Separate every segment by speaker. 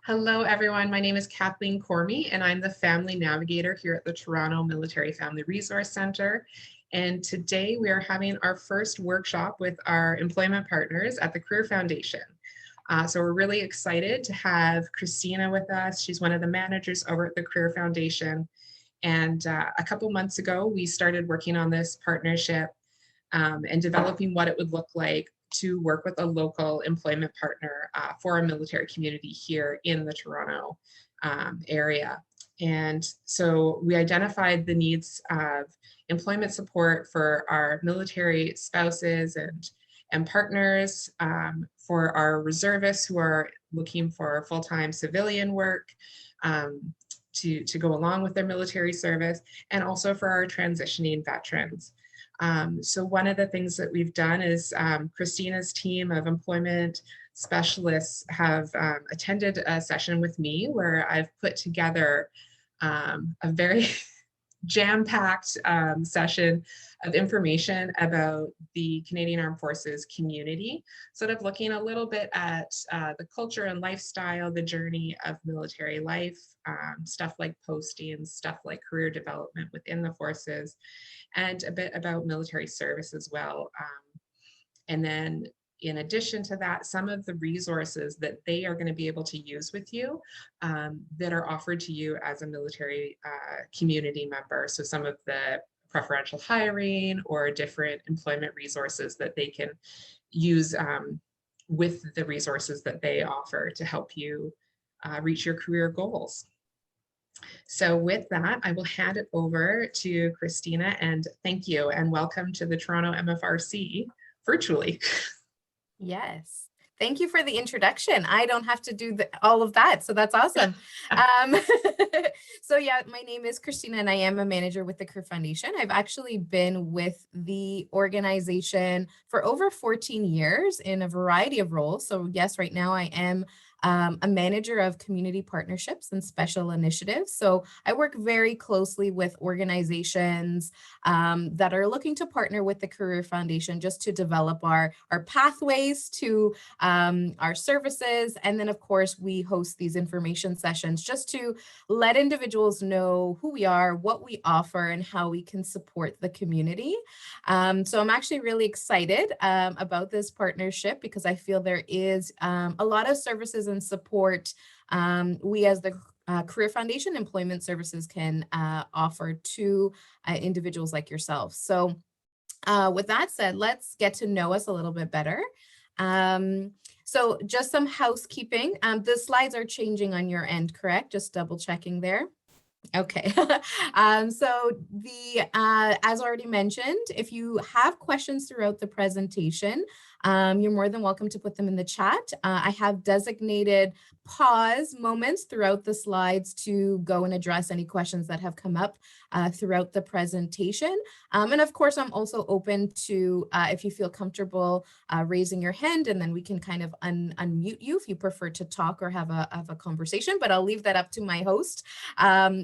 Speaker 1: Hello, everyone. My name is Kathleen Cormie, and I'm the Family Navigator here at the Toronto Military Family Resource Centre. And today we are having our first workshop with our employment partners at the Career Foundation. So we're really excited to have Christina with us. She's one of the managers over at the Career Foundation. And a couple months ago, we started working on this partnership and developing what it would look like to work with a local employment partner for a military community here in the Toronto area. And so we identified the needs of employment support for our military spouses and partners, for our reservists who are looking for full-time civilian work, to go along with their military service, and also for our transitioning veterans. So one of the things that we've done is Christina's team of employment specialists have attended a session with me where I've put together a very jam-packed session of information about the Canadian Armed Forces community, sort of looking a little bit at the culture and lifestyle, the journey of military life, stuff like postings, stuff like career development within the forces, and a bit about military service as well. And then in addition to that, some of the resources that they are going to be able to use with you that are offered to you as a military community member. So some of the preferential hiring or different employment resources that they can use with the resources that they offer to help you reach your career goals. So with that, I will hand it over to Christina, and thank you and welcome to the Toronto MFRC virtually.
Speaker 2: Yes. Thank you for the introduction. I don't have to do all of that, so that's awesome. So yeah, my name is Christina and I am a manager with the Career Foundation. I've actually been with the organization for over 14 years in a variety of roles. So yes, right now I am a manager of community partnerships and special initiatives. So I work very closely with organizations that are looking to partner with the Career Foundation just to develop our pathways to our services. And then, of course, we host these information sessions just to let individuals know who we are, what we offer, and how we can support the community. So I'm actually really excited about this partnership because I feel there is a lot of services and support we as the Career Foundation Employment Services can offer to individuals like yourself. So with that said, let's get to know us a little bit better. So just some housekeeping. The slides are changing on your end, correct? Just double checking there. Okay. So as already mentioned, if you have questions throughout the presentation, you're more than welcome to put them in the chat. I have designated pause moments throughout the slides to go and address any questions that have come up throughout the presentation. And of course, I'm also open to, if you feel comfortable raising your hand, and then we can kind of unmute you if you prefer to talk or have a conversation, but I'll leave that up to my host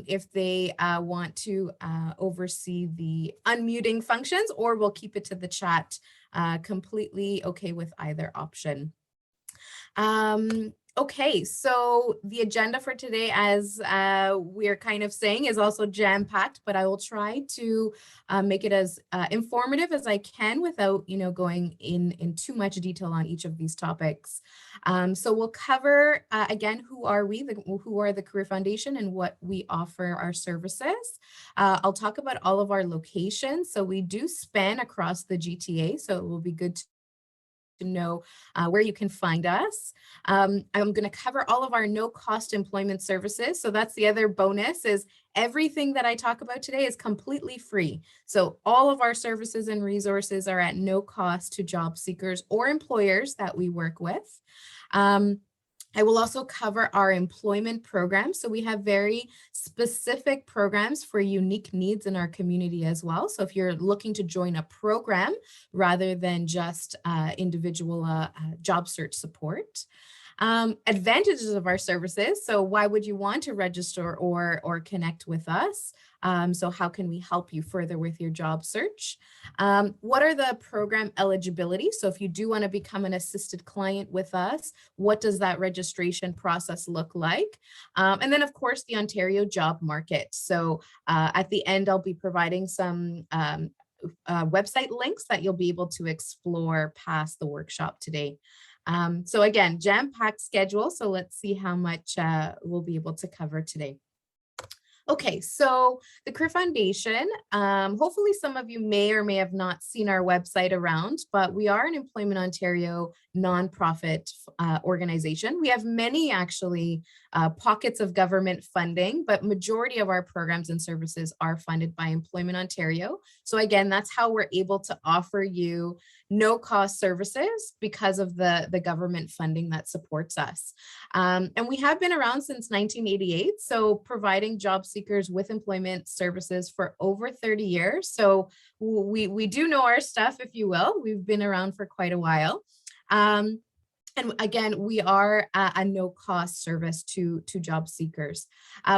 Speaker 2: if they want to oversee the unmuting functions, or we'll keep it to the chat. Completely okay with either option. Okay, so the agenda for today, as we're kind of saying, is also jam-packed, but I will try to make it as informative as I can without, going in too much detail on each of these topics. So we'll cover, again, who are we, who are the Career Foundation, and what we offer our services. I'll talk about all of our locations. So we do span across the GTA, so it will be good to know where you can find us. I'm going to cover all of our no-cost employment services. So that's the other bonus, is everything that I talk about today is completely free. So all of our services and resources are at no cost to job seekers or employers that we work with. I will also cover our employment programs. So we have very specific programs for unique needs in our community as well. So if you're looking to join a program rather than just individual job search support. Advantages of our services. So why would you want to register or connect with us? So how can we help you further with your job search? What are the program eligibility? So if you do want to become an assisted client with us, what does that registration process look like? And then of course the Ontario job market. So at the end, I'll be providing some website links that you'll be able to explore past the workshop today. So again, jam-packed schedule. So let's see how much we'll be able to cover today. Okay, so the Career Foundation, hopefully some of you may or may have not seen our website around, but we are an Employment Ontario nonprofit organization. We have many actually pockets of government funding, but majority of our programs and services are funded by Employment Ontario. So again, that's how we're able to offer you no cost services because of the government funding that supports us. And we have been around since 1988, so providing job seekers with employment services for over 30 years. So we do know our stuff, if you will. We've been around for quite a while. And again, we are a no-cost service to job seekers.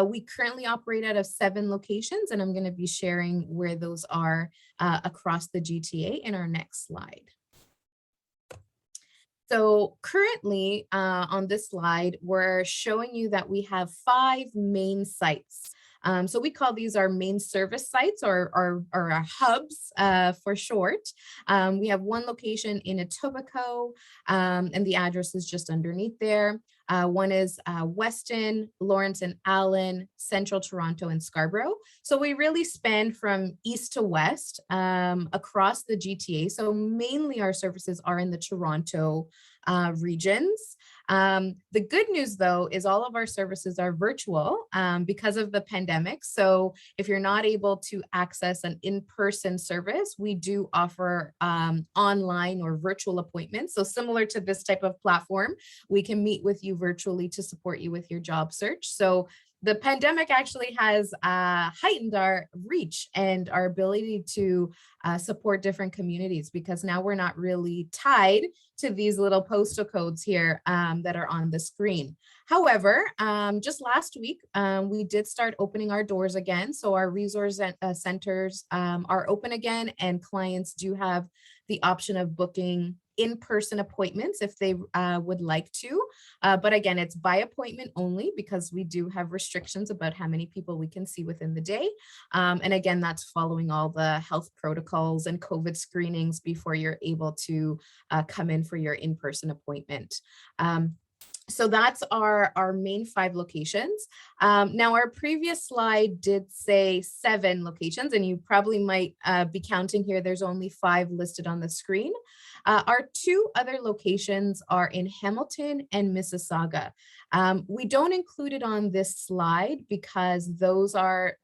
Speaker 2: We currently operate out of 7 locations, and I'm going to be sharing where those are across the GTA in our next slide. So currently on this slide, we're showing you that we have 5 main sites. So we call these our main service sites or our hubs for short. We have one location in Etobicoke, and the address is just underneath there. One is Weston, Lawrence and Allen, Central Toronto and Scarborough. So we really span from east to west across the GTA. So mainly our services are in the Toronto regions. The good news though is all of our services are virtual because of the pandemic. So if you're not able to access an in-person service, we do offer online or virtual appointments. So similar to this type of platform, we can meet with you virtually to support you with your job search. So the pandemic actually has heightened our reach and our ability to support different communities, because now we're not really tied to these little postal codes here that are on the screen. However, just last week, we did start opening our doors again. So our resource centers are open again, and clients do have the option of booking in-person appointments if they would like to. But again, it's by appointment only because we do have restrictions about how many people we can see within the day. And again, that's following all the health protocols and COVID screenings before you're able to come in for your in-person appointment. So that's our main 5 locations. Now, our previous slide did say 7 locations, and you probably might be counting here. There's only 5 listed on the screen. Our 2 other locations are in Hamilton and Mississauga. We don't include it on this slide because those are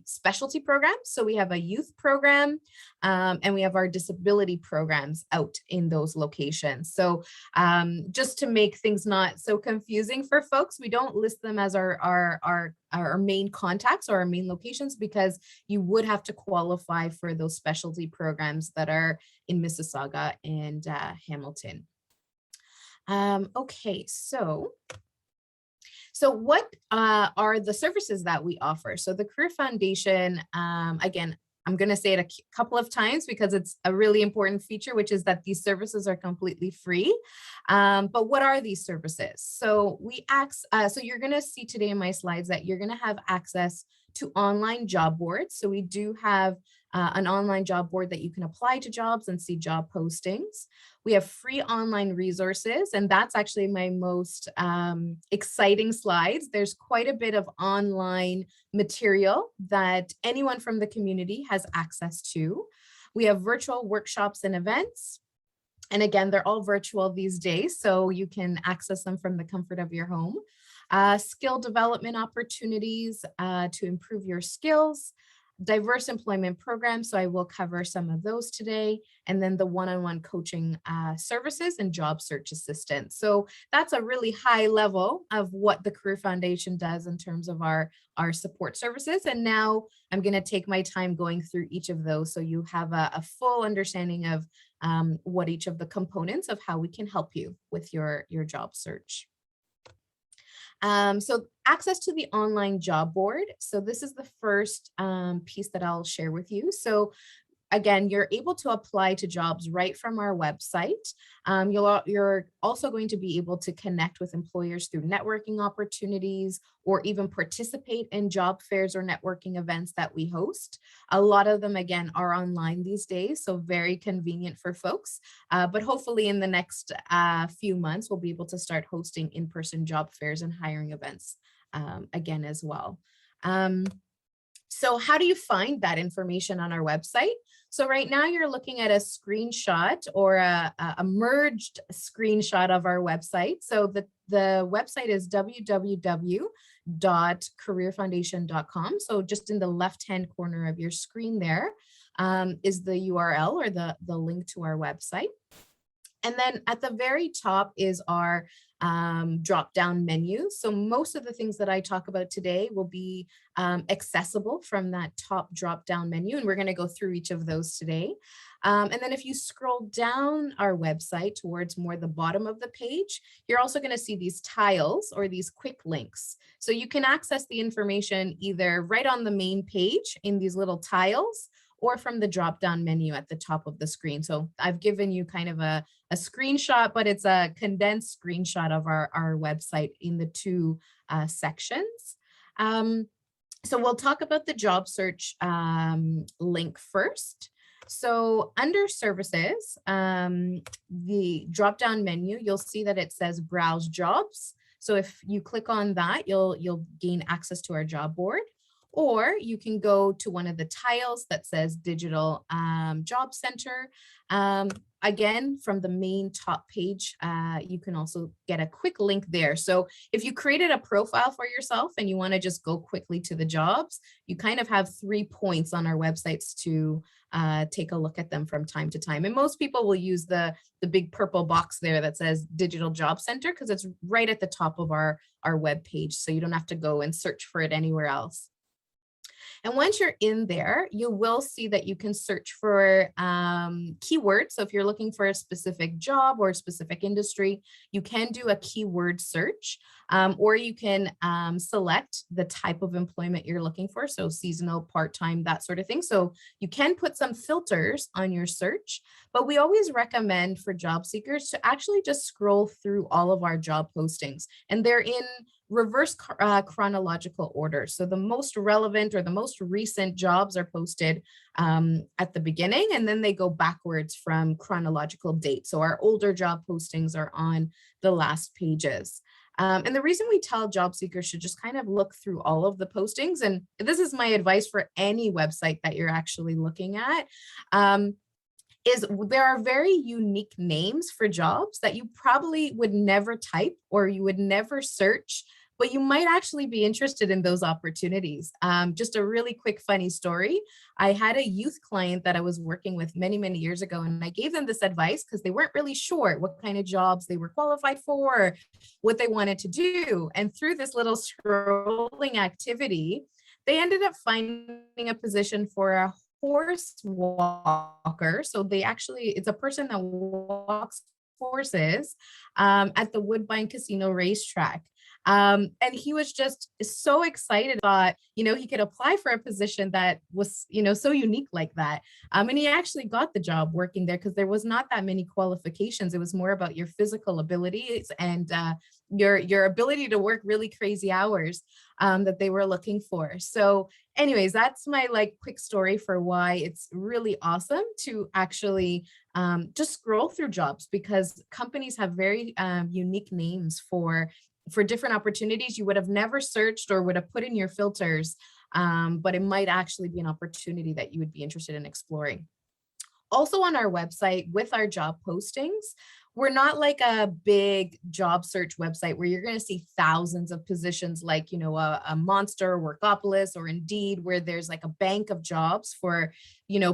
Speaker 2: specialty programs. So we have a youth program and we have our disability programs out in those locations. So just to make things not so confusing for folks, we don't list them as our main contacts or our main locations because you would have to qualify for those specialty programs that are in Mississauga and Hamilton. Okay, so what are the services that we offer? So the Career Foundation, again, I'm going to say it a couple of times because it's a really important feature, which is that these services are completely free. But what are these services? So so you're going to see today in my slides that you're going to have access to online job boards. So we do have an online job board that you can apply to jobs and see job postings. We have free online resources, and that's actually my most exciting slides. There's quite a bit of online material that anyone from the community has access to. We have virtual workshops and events. And again, they're all virtual these days, so you can access them from the comfort of your home. Skill development opportunities to improve your skills, diverse employment programs. So I will cover some of those today. And then the one-on-one coaching services and job search assistance. So that's a really high level of what the Career Foundation does in terms of our support services. And now I'm going to take my time going through each of those so you have a full understanding of what each of the components of how we can help you with your job search. So access to the online job board. So this is the first piece that I'll share with you. So again, you're able to apply to jobs right from our website. You're also going to be able to connect with employers through networking opportunities or even participate in job fairs or networking events that we host. A lot of them, again, are online these days, so very convenient for folks. But hopefully in the next few months, we'll be able to start hosting in-person job fairs and hiring events again as well. So how do you find that information on our website? So right now you're looking at a screenshot or a merged screenshot of our website. So the website is www.careerfoundation.com. So just in the left-hand corner of your screen there is the URL or the link to our website. And then at the very top is our drop-down menu. So most of the things that I talk about today will be accessible from that top drop-down menu, and we're going to go through each of those today. And then if you scroll down our website towards more the bottom of the page, you're also going to see these tiles or these quick links. So you can access the information either right on the main page in these little tiles, or from the drop-down menu at the top of the screen. So I've given you kind of a screenshot, but it's a condensed screenshot of our website in the two sections. So we'll talk about the job search link first. So under services, the drop-down menu, you'll see that it says browse jobs. So if you click on that, you'll gain access to our job board. Or you can go to one of the tiles that says Digital Job Center. Again, from the main top page, you can also get a quick link there. So if you created a profile for yourself and you want to just go quickly to the jobs, you kind of have 3 points on our websites to take a look at them from time to time. And most people will use the big purple box there that says Digital Job Center because it's right at the top of our web page. So you don't have to go and search for it anywhere else. And once you're in there, you will see that you can search for keywords. So if you're looking for a specific job or a specific industry, you can do a keyword search, or you can select the type of employment you're looking for. So seasonal, part-time, that sort of thing. So you can put some filters on your search, but we always recommend for job seekers to actually just scroll through all of our job postings, and they're in reverse chronological order. So the most relevant or the most recent jobs are posted at the beginning, and then they go backwards from chronological date. So our older job postings are on the last pages. And the reason we tell job seekers should just kind of look through all of the postings, and this is my advice for any website that you're actually looking at, is there are very unique names for jobs that you probably would never type or you would never search, but you might actually be interested in those opportunities. Just a really quick funny story. I had a youth client that I was working with many, many years ago, and I gave them this advice because they weren't really sure what kind of jobs they were qualified for, what they wanted to do. And through this little scrolling activity, they ended up finding a position for a horse walker. So it's a person that walks horses at the Woodbine Casino racetrack. And he was just so excited, thought, he could apply for a position that was, so unique like that. And he actually got the job working there because there was not that many qualifications. It was more about your physical abilities and your ability to work really crazy hours that they were looking for. So anyways, that's my quick story for why it's really awesome to actually just scroll through jobs, because companies have very unique names for different opportunities you would have never searched or would have put in your filters, but it might actually be an opportunity that you would be interested in exploring. Also on our website with our job postings, we're not like a big job search website where you're going to see thousands of positions like, a Monster, Workopolis, or Indeed, where there's like a bank of jobs for,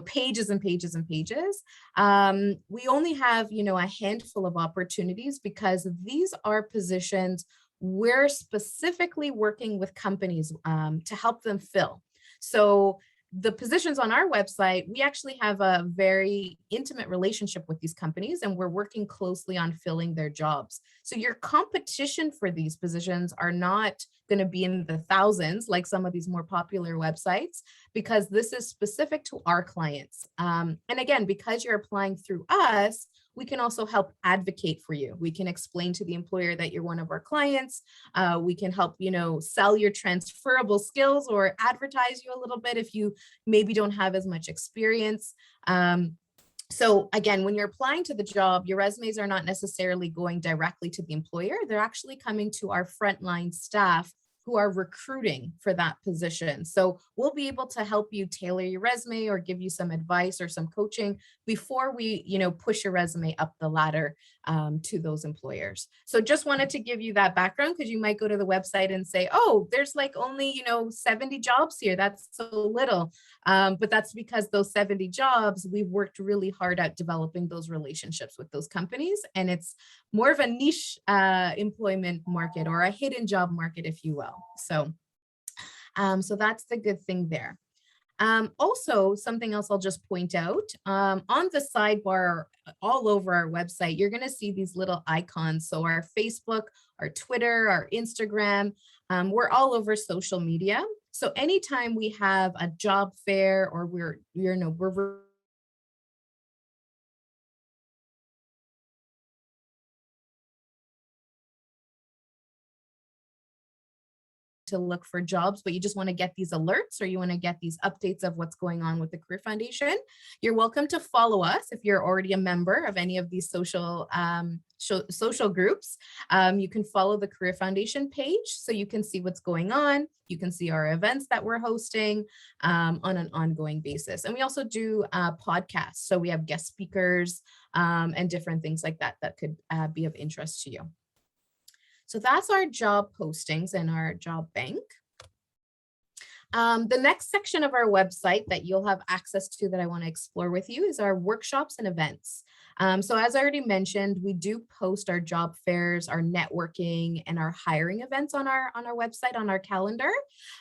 Speaker 2: pages and pages and pages. We only have, a handful of opportunities because these are positions we're specifically working with companies to help them fill. So the positions on our website, we actually have a very intimate relationship with these companies, and we're working closely on filling their jobs. So your competition for these positions are not going to be in the thousands like some of these more popular websites, because this is specific to our clients. And again, because you're applying through us, we can also help advocate for you. We can explain to the employer that you're one of our clients. We can help, sell your transferable skills or advertise you a little bit if you maybe don't have as much experience. So again, when you're applying to the job, your resumes are not necessarily going directly to the employer. They're actually coming to our frontline staff who are recruiting for that position. So we'll be able to help you tailor your resume or give you some advice or some coaching before we, push your resume up the ladder to those employers. So just wanted to give you that background, because you might go to the website and say, oh, there's like only, 70 jobs here. That's so little. But that's because those 70 jobs, we've worked really hard at developing those relationships with those companies. And it's more of a niche employment market, or a hidden job market, if you will. So that's the good thing there. Also, something else I'll just point out, on the sidebar all over our website, you're going to see these little icons. So our Facebook, our Twitter, our Instagram, we're all over social media. So anytime we have a job fair, or we're to look for jobs, but you just want to get these alerts, or you want to get these updates of what's going on with the Career Foundation, you're welcome to follow us if you're already a member of any of these social groups. You can follow the Career Foundation page so you can see what's going on. You can see our events that we're hosting on an ongoing basis. And we also do podcasts. So we have guest speakers and different things like that that could be of interest to you. So that's our job postings and our job bank. The next section of our website that you'll have access to that I want to explore with you is our workshops and events. So as I already mentioned, we do post our job fairs, our networking, and our hiring events on our website, on our calendar.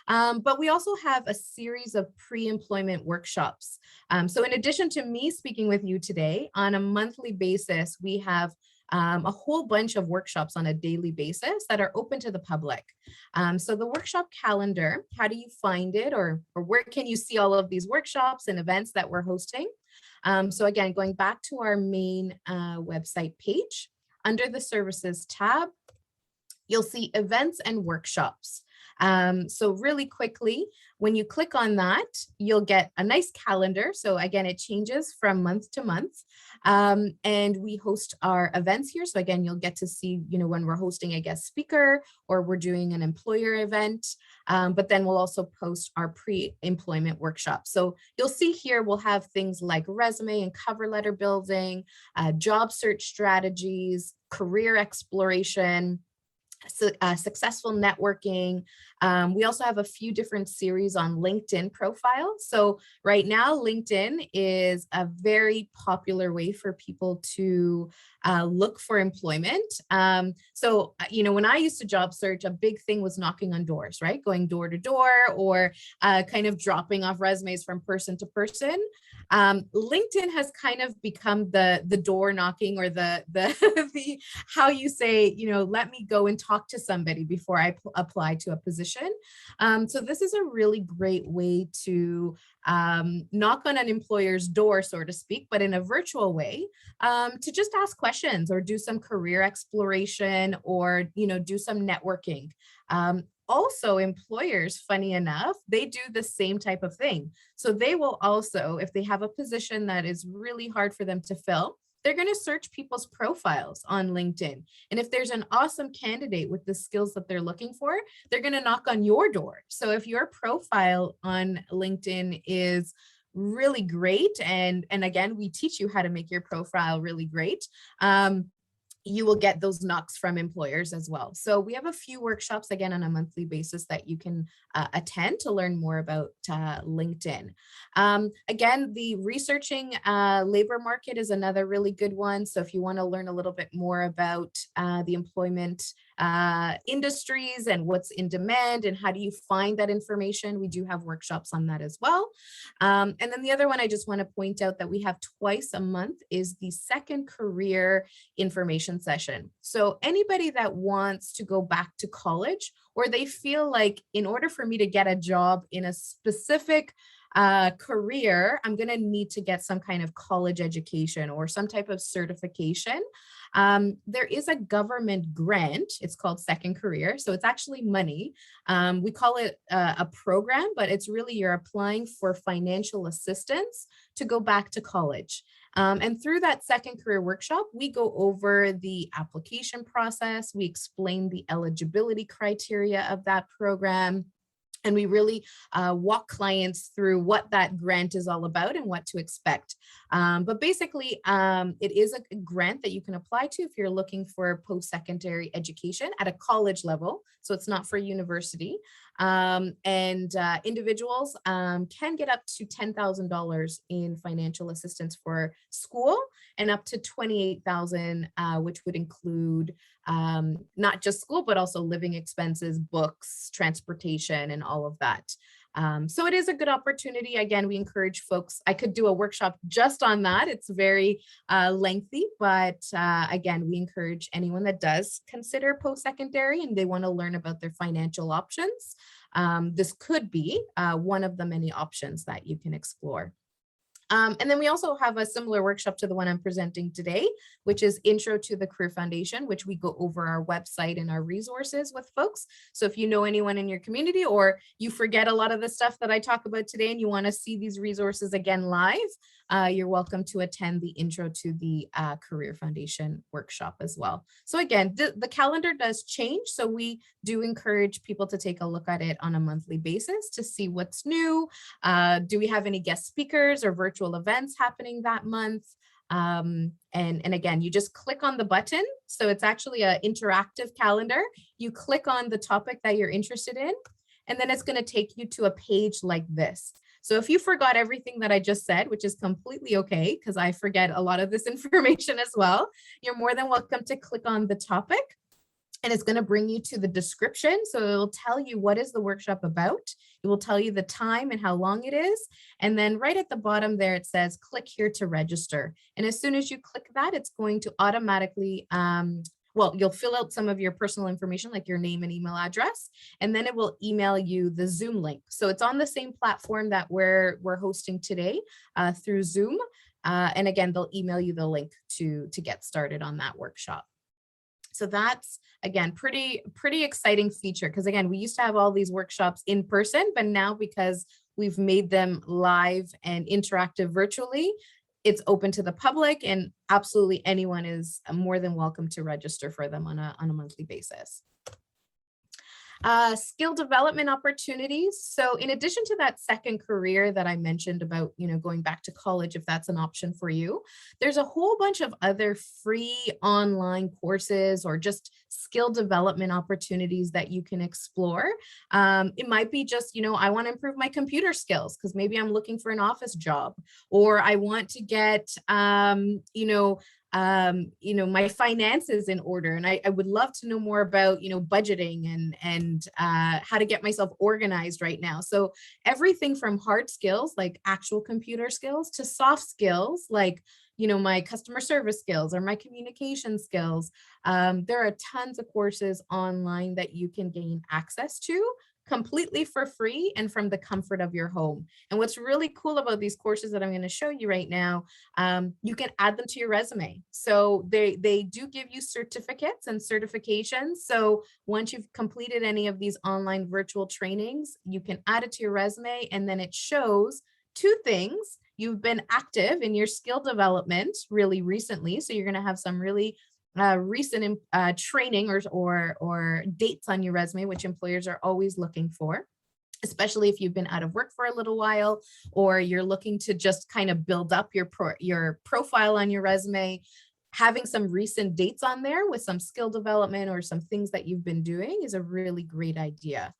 Speaker 2: But we also have a series of pre-employment workshops. So in addition to me speaking with you today, on a monthly basis, we have a whole bunch of workshops on a daily basis that are open to the public. So the workshop calendar, how do you find it, or where can you see all of these workshops and events that we're hosting? So again, going back to our main website page, under the services tab, you'll see events and workshops. So really quickly, when you click on that, you'll get a nice calendar. So again, it changes from month to month. And we host our events here. So again, you'll get to see, when we're hosting a guest speaker or we're doing an employer event. But then we'll also post our pre-employment workshops. So you'll see here, we'll have things like resume and cover letter building, job search strategies, career exploration, successful networking. We also have a few different series on LinkedIn profiles. So right now, LinkedIn is a very popular way for people to look for employment. So, when I used to job search, a big thing was knocking on doors, right? Going door to door, or kind of dropping off resumes from person to person. LinkedIn has kind of become the door knocking, or the how you say, let me go and talk to somebody before I apply to a position. So this is a really great way to knock on an employer's door, so to speak, but in a virtual way, to just ask questions or do some career exploration, or do some networking. Also, employers, funny enough, they do the same type of thing. So they will also, if they have a position that is really hard for them to fill, they're going to search people's profiles on LinkedIn. And if there's an awesome candidate with the skills that they're looking for, they're going to knock on your door. So if your profile on LinkedIn is really great, and again, we teach you how to make your profile really great. you will get those knocks from employers as well. So we have a few workshops, again, on a monthly basis that you can attend to learn more about LinkedIn. Again, the researching labor market is another really good one. So if you want to learn a little bit more about the employment industries and what's in demand and how do you find that information, we do have workshops on that as well. And then the other one I just want to point out that we have twice a month is the second career information session. So anybody that wants to go back to college, or they feel like in order for me to get a job in a specific career, I'm going to need to get some kind of college education or some type of certification. There is a government grant. It's called Second Career. So it's actually money. We call it a program, but it's really you're applying for financial assistance to go back to college. And through that Second Career workshop, we go over the application process. We explain the eligibility criteria of that program. And we really walk clients through what that grant is all about and what to expect. But basically, it is a grant that you can apply to if you're looking for post-secondary education at a college level. So it's not for university. And individuals can get up to $10,000 in financial assistance for school and up to $28,000, which would include not just school, but also living expenses, books, transportation, and all of that. So it is a good opportunity. Again, we encourage folks. I could do a workshop just on that. It's very lengthy, but again, we encourage anyone that does consider post-secondary and they want to learn about their financial options. This could be one of the many options that you can explore. And then we also have a similar workshop to the one I'm presenting today, which is Intro to the Career Foundation, which we go over our website and our resources with folks. So if you know anyone in your community or you forget a lot of the stuff that I talk about today and you want to see these resources again live, you're welcome to attend the Intro to the Career Foundation workshop as well. So again, the calendar does change. So we do encourage people to take a look at it on a monthly basis to see what's new. Do we have any guest speakers or virtual events happening that month? And again, you just click on the button. So it's actually an interactive calendar. You click on the topic that you're interested in, and then it's going to take you to a page like this. So if you forgot everything that I just said, which is completely okay, because I forget a lot of this information as well, you're more than welcome to click on the topic. And it's going to bring you to the description. So it'll tell you what is the workshop about. It will tell you the time and how long it is. And then right at the bottom there, it says, click here to register. And as soon as you click that, it's going to automatically, you'll fill out some of your personal information, like your name and email address, and then it will email you the Zoom link. So it's on the same platform that we're hosting today through Zoom. And again, they'll email you the link to get started on that workshop. So that's, again, pretty exciting feature, because again, we used to have all these workshops in person, but now because we've made them live and interactive virtually, it's open to the public and absolutely anyone is more than welcome to register for them on a monthly basis. Skill development opportunities. So in addition to that second career that I mentioned about, going back to college, if that's an option for you, there's a whole bunch of other free online courses or just skill development opportunities that you can explore. It might be just, I want to improve my computer skills because maybe I'm looking for an office job, or I want to get, my finances in order. And I would love to know more about, budgeting and how to get myself organized right now. So everything from hard skills, like actual computer skills, to soft skills, like, my customer service skills or my communication skills. There are tons of courses online that you can gain access to completely for free and from the comfort of your home. And what's really cool about these courses that I'm going to show you right now, you can add them to your resume. So they do give you certificates and certifications. So once you've completed any of these online virtual trainings, you can add it to your resume, and then it shows two things. You've been active in your skill development really recently. So you're going to have some really recent training or dates on your resume, which employers are always looking for, especially if you've been out of work for a little while, or you're looking to just kind of build up your profile on your resume. having some recent dates on there with some skill development or some things that you've been doing is a really great idea.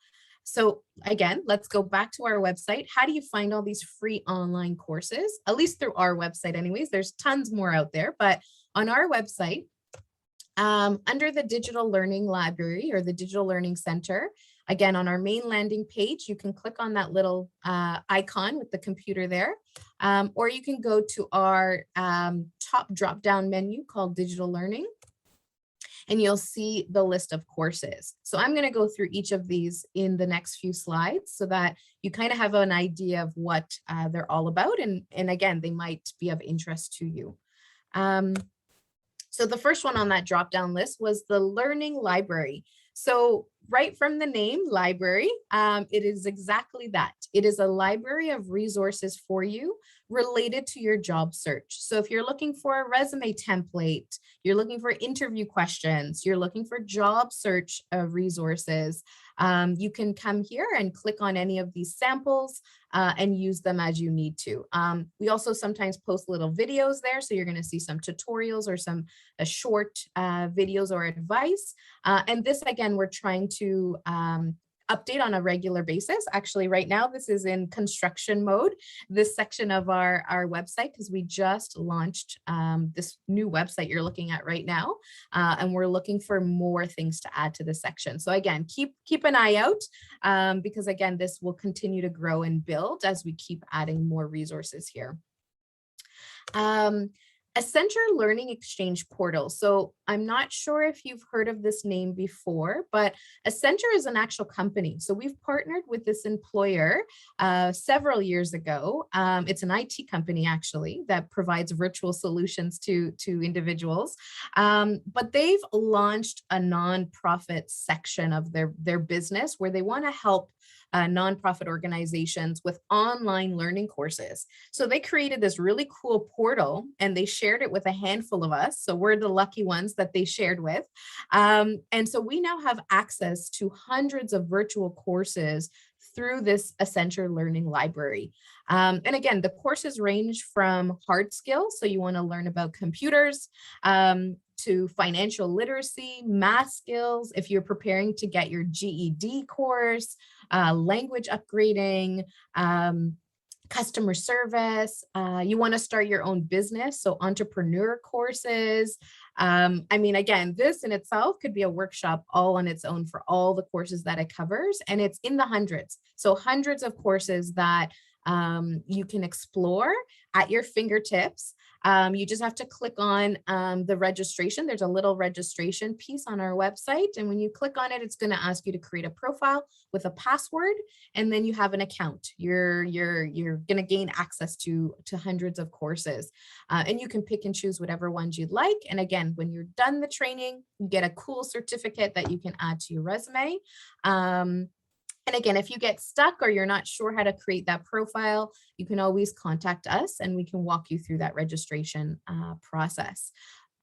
Speaker 2: So again, let's go back to our website. How do you find all these free online courses? At least through our website anyways, there's tons more out there, but on our website, under the digital learning library or the digital learning center, again, on our main landing page, you can click on that little icon with the computer there, or you can go to our top drop-down menu called digital learning, and you'll see the list of courses. So I'm going to go through each of these in the next few slides so that you kind of have an idea of what they're all about. And again, they might be of interest to you. So the first one on that drop-down list was the learning library. So right from the name library, it is exactly that. It is a library of resources for you related to your job search. So if you're looking for a resume template, you're looking for interview questions, you're looking for job search resources, you can come here and click on any of these samples and use them as you need to. We also sometimes post little videos there. So you're going to see some tutorials or some short videos or advice. And this, again, we're trying to update on a regular basis. Actually, right now, this is in construction mode, this section of our website, because we just launched this new website you're looking at right now. And we're looking for more things to add to this section. So again, keep an eye out because again, this will continue to grow and build as we keep adding more resources here. Accenture Learning Exchange Portal. So I'm not sure if you've heard of this name before, but Accenture is an actual company. So we've partnered with this employer several years ago. It's an IT company actually that provides virtual solutions to individuals. But they've launched a nonprofit section of their business where they want to help nonprofit organizations with online learning courses. So they created this really cool portal and they shared it with a handful of us. So we're the lucky ones that they shared with. And so we now have access to hundreds of virtual courses through this Accenture Learning Library. And again, the courses range from hard skills. So you want to learn about computers, to financial literacy, math skills, if you're preparing to get your GED course, language upgrading, customer service, you want to start your own business, so entrepreneur courses. I mean, again, this in itself could be a workshop all on its own for all the courses that it covers, and it's in the hundreds. So hundreds of courses that you can explore at your fingertips. You just have to click on the registration. There's a little registration piece on our website. And when you click on it, it's going to ask you to create a profile with a password. And then you have an account. You're going to gain access to hundreds of courses. And you can pick and choose whatever ones you'd like. And again, when you're done the training, you get a cool certificate that you can add to your resume. And again, if you get stuck or you're not sure how to create that profile, you can always contact us and we can walk you through that registration process.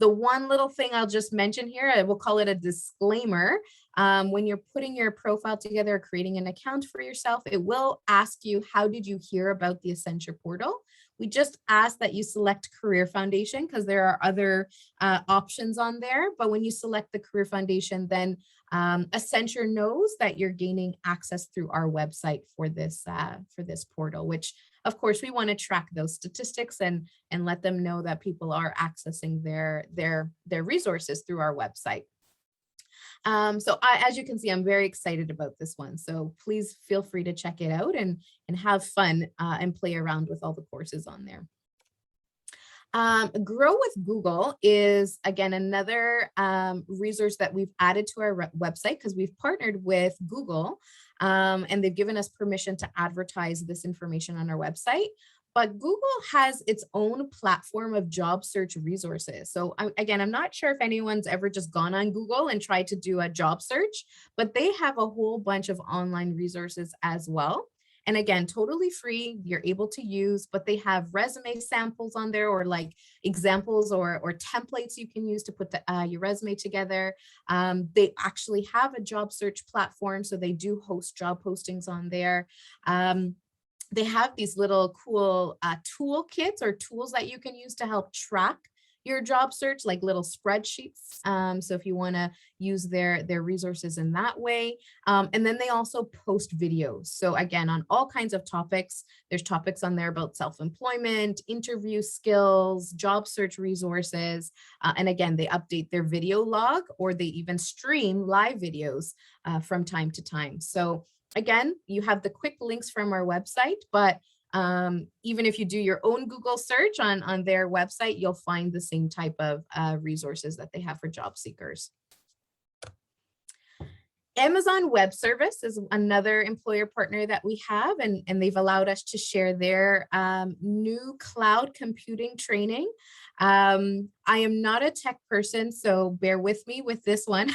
Speaker 2: The one little thing I'll just mention here, I will call it a disclaimer. When you're putting your profile together, creating an account for yourself, it will ask you, how did you hear about the Accenture portal? We just ask that you select Career Foundation because there are other options on there. But when you select the Career Foundation, then Accenture knows that you're gaining access through our website for this portal, which of course we want to track those statistics and let them know that people are accessing their resources through our website. So as you can see, I'm very excited about this one. So please feel free to check it out and have fun and play around with all the courses on there. Grow with Google is, again, another resource that we've added to our website because we've partnered with Google and they've given us permission to advertise this information on our website. But Google has its own platform of job search resources. So again, I'm not sure if anyone's ever just gone on Google and tried to do a job search, but they have a whole bunch of online resources as well. And again, totally free, you're able to use, but they have resume samples on there or like examples or templates you can use to put your resume together. They actually have a job search platform, so they do host job postings on there. They have these little cool toolkits or tools that you can use to help track your job search, like little spreadsheets. So if you want to use their resources in that way. And then they also post videos. So again, on all kinds of topics, there's topics on there about self-employment, interview skills, job search resources. And again, they update their video log, or they even stream live videos from time to time. So again, you have the quick links from our website, but even if you do your own Google search on their website, you'll find the same type of resources that they have for job seekers. Amazon Web Service is another employer partner that we have, and they've allowed us to share their new cloud computing training. I am not a tech person, so bear with me with this one,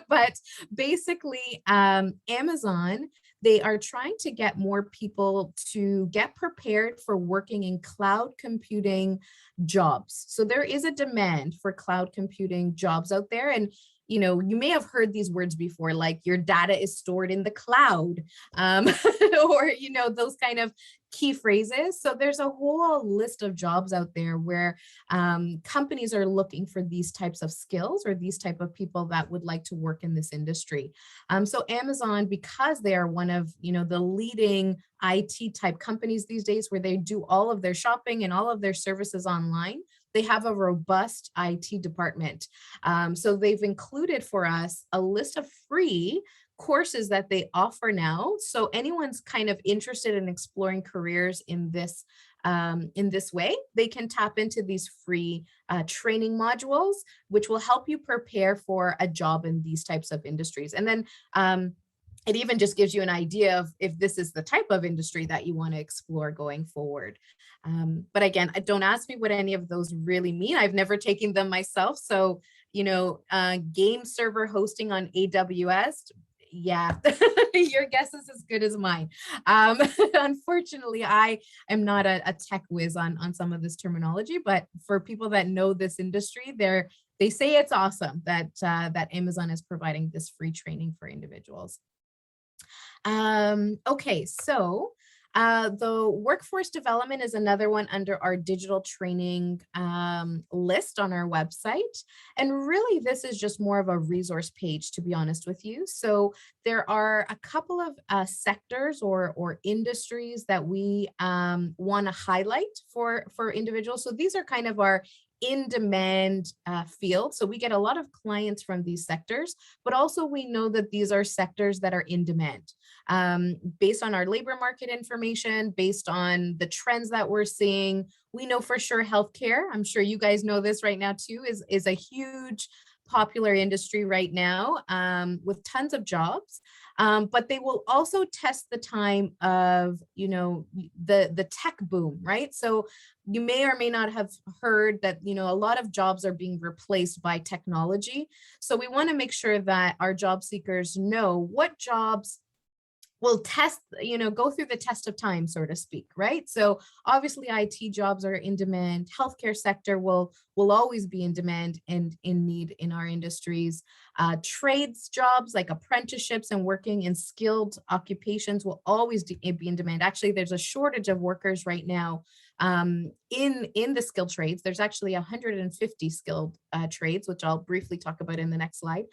Speaker 2: but basically Amazon, they are trying to get more people to get prepared for working in cloud computing jobs. So there is a demand for cloud computing jobs out there. And you may have heard these words before, like your data is stored in the cloud, or, those kind of key phrases. So there's a whole list of jobs out there where companies are looking for these types of skills, or these type of people that would like to work in this industry. So Amazon, because they are one of, the leading IT type companies these days, where they do all of their shopping and all of their services online, they have a robust IT department. So they've included for us a list of free courses that they offer now. So anyone's kind of interested in exploring careers in this way, they can tap into these free training modules, which will help you prepare for a job in these types of industries. And then it even just gives you an idea of if this is the type of industry that you want to explore going forward. But again, don't ask me what any of those really mean. I've never taken them myself. So, game server hosting on AWS, yeah, your guess is as good as mine. Unfortunately, I am not a tech whiz on some of this terminology, but for people that know this industry, they say it's awesome that Amazon is providing this free training for individuals. Okay, so the workforce development is another one under our digital training list on our website. And really, this is just more of a resource page, to be honest with you. So there are a couple of sectors or industries that we want to highlight for individuals. So these are kind of our in-demand field. So we get a lot of clients from these sectors, but also we know that these are sectors that are in demand. Based on our labor market information, based on the trends that we're seeing, we know for sure healthcare, I'm sure you guys know this right now too, is a huge popular industry right now with tons of jobs. But they will also test the time of, the tech boom, right? So you may or may not have heard that, a lot of jobs are being replaced by technology. So we want to make sure that our job seekers know what jobs will go through the test of time, so to speak, right? So obviously IT jobs are in demand. Healthcare sector will always be in demand and in need in our industries. Trades jobs like apprenticeships and working in skilled occupations will always be in demand. Actually, there's a shortage of workers right now in the skilled trades. There's actually 150 skilled trades, which I'll briefly talk about in the next slide.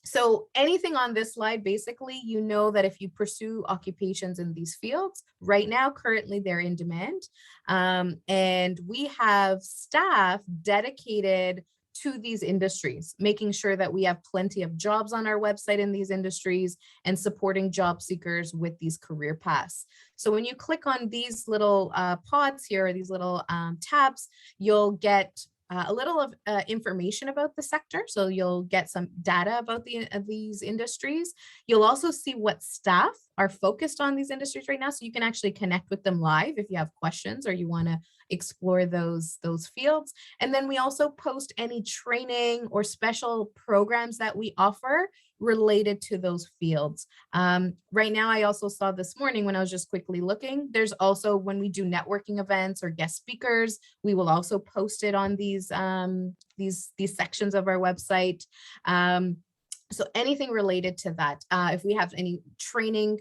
Speaker 2: So anything on this slide, basically, that if you pursue occupations in these fields, right now, currently they're in demand. And we have staff dedicated to these industries, making sure that we have plenty of jobs on our website in these industries and supporting job seekers with these career paths. So when you click on these little pods here, or these little tabs, you'll get a little of information about the sector. So you'll get some data about these industries. You'll also see what staff are focused on these industries right now. So you can actually connect with them live if you have questions or you want to explore those fields. And then we also post any training or special programs that we offer related to those fields. Right now, I also saw this morning when I was just quickly looking, there's also when we do networking events or guest speakers, we will also post it on these sections of our website. So So anything related to that, if we have any training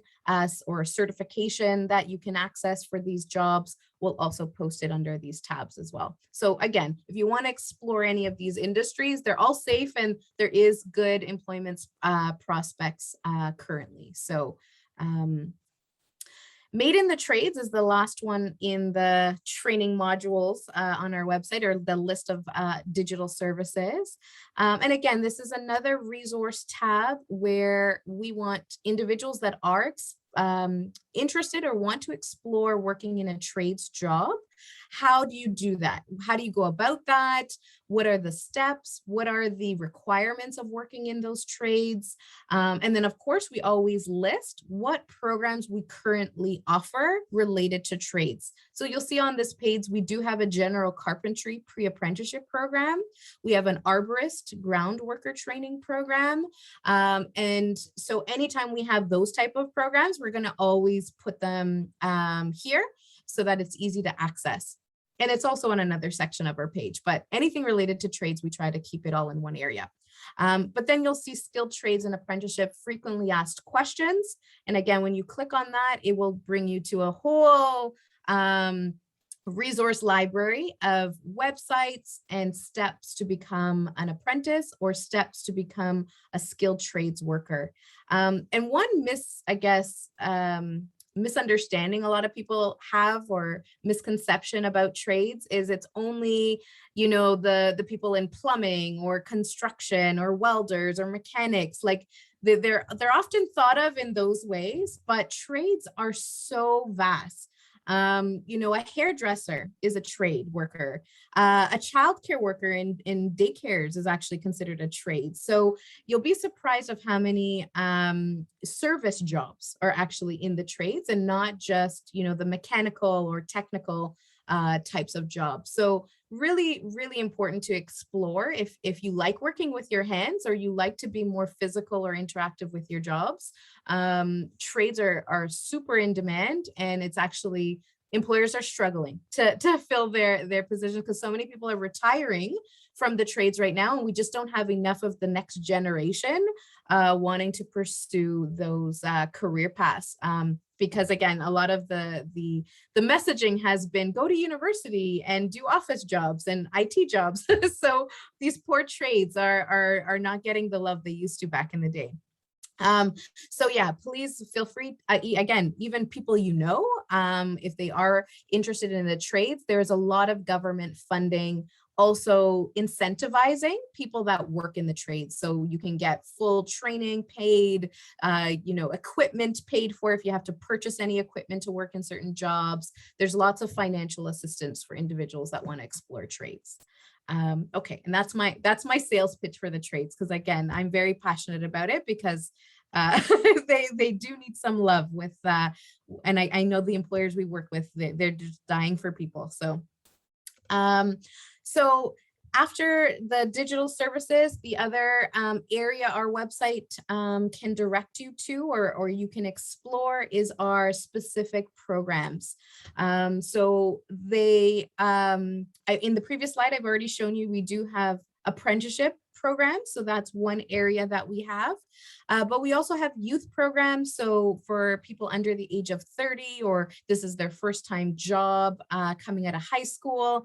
Speaker 2: or certification that you can access for these jobs, we'll also post it under these tabs as well. So again, if you want to explore any of these industries, they're all safe and there is good employment prospects currently. So Made in the Trades is the last one in the training modules on our website, or the list of digital services. And again, this is another resource tab where we want individuals that are interested or want to explore working in a trades job. How do you do that? How do you go about that? What are the steps? What are the requirements of working in those trades? And then, of course, we always list what programs we currently offer related to trades. So you'll see on this page, we do have a general carpentry pre-apprenticeship program. We have an arborist ground worker training program. And so anytime we have those type of programs, we're going to always put them here so that it's easy to access. And it's also on another section of our page, but anything related to trades, we try to keep it all in one area. But then you'll see skilled trades and apprenticeship frequently asked questions. And again, when you click on that, it will bring you to a whole resource library of websites and steps to become an apprentice or steps to become a skilled trades worker. And one misunderstanding a lot of people have, or misconception about trades, is it's only, you know, the people in plumbing or construction or welders or mechanics. Like they're often thought of in those ways, but trades are so vast. You know, a hairdresser is a trade worker. A childcare worker in daycares is actually considered a trade. So you'll be surprised of how many service jobs are actually in the trades, and not just, you know, the mechanical or technical types of jobs. So really, really important to explore if you like working with your hands, or you like to be more physical or interactive with your jobs. Trades are super in demand, and it's actually, employers are struggling to fill their positions because so many people are retiring from the trades right now, and we just don't have enough of the next generation wanting to pursue those career paths. Because again, a lot of the messaging has been go to university and do office jobs and IT jobs. So these poor trades are not getting the love they used to back in the day. So yeah, please feel free, again, even people you know, if they are interested in the trades, there's a lot of government funding also incentivizing people that work in the trades. So you can get full training paid, you know, equipment paid for if you have to purchase any equipment to work in certain jobs. There's lots of financial assistance for individuals that want to explore trades. Okay, and that's my sales pitch for the trades, because again, I'm very passionate about it, because they do need some love with and I know the employers we work with, they're just dying for people. So so after the digital services, the other area our website can direct you to, or you can explore, is our specific programs. So they, in the previous slide, I've already shown you, we do have apprenticeship programs. So that's one area that we have. But we also have youth programs. So for people under the age of 30, or this is their first time job coming out of high school,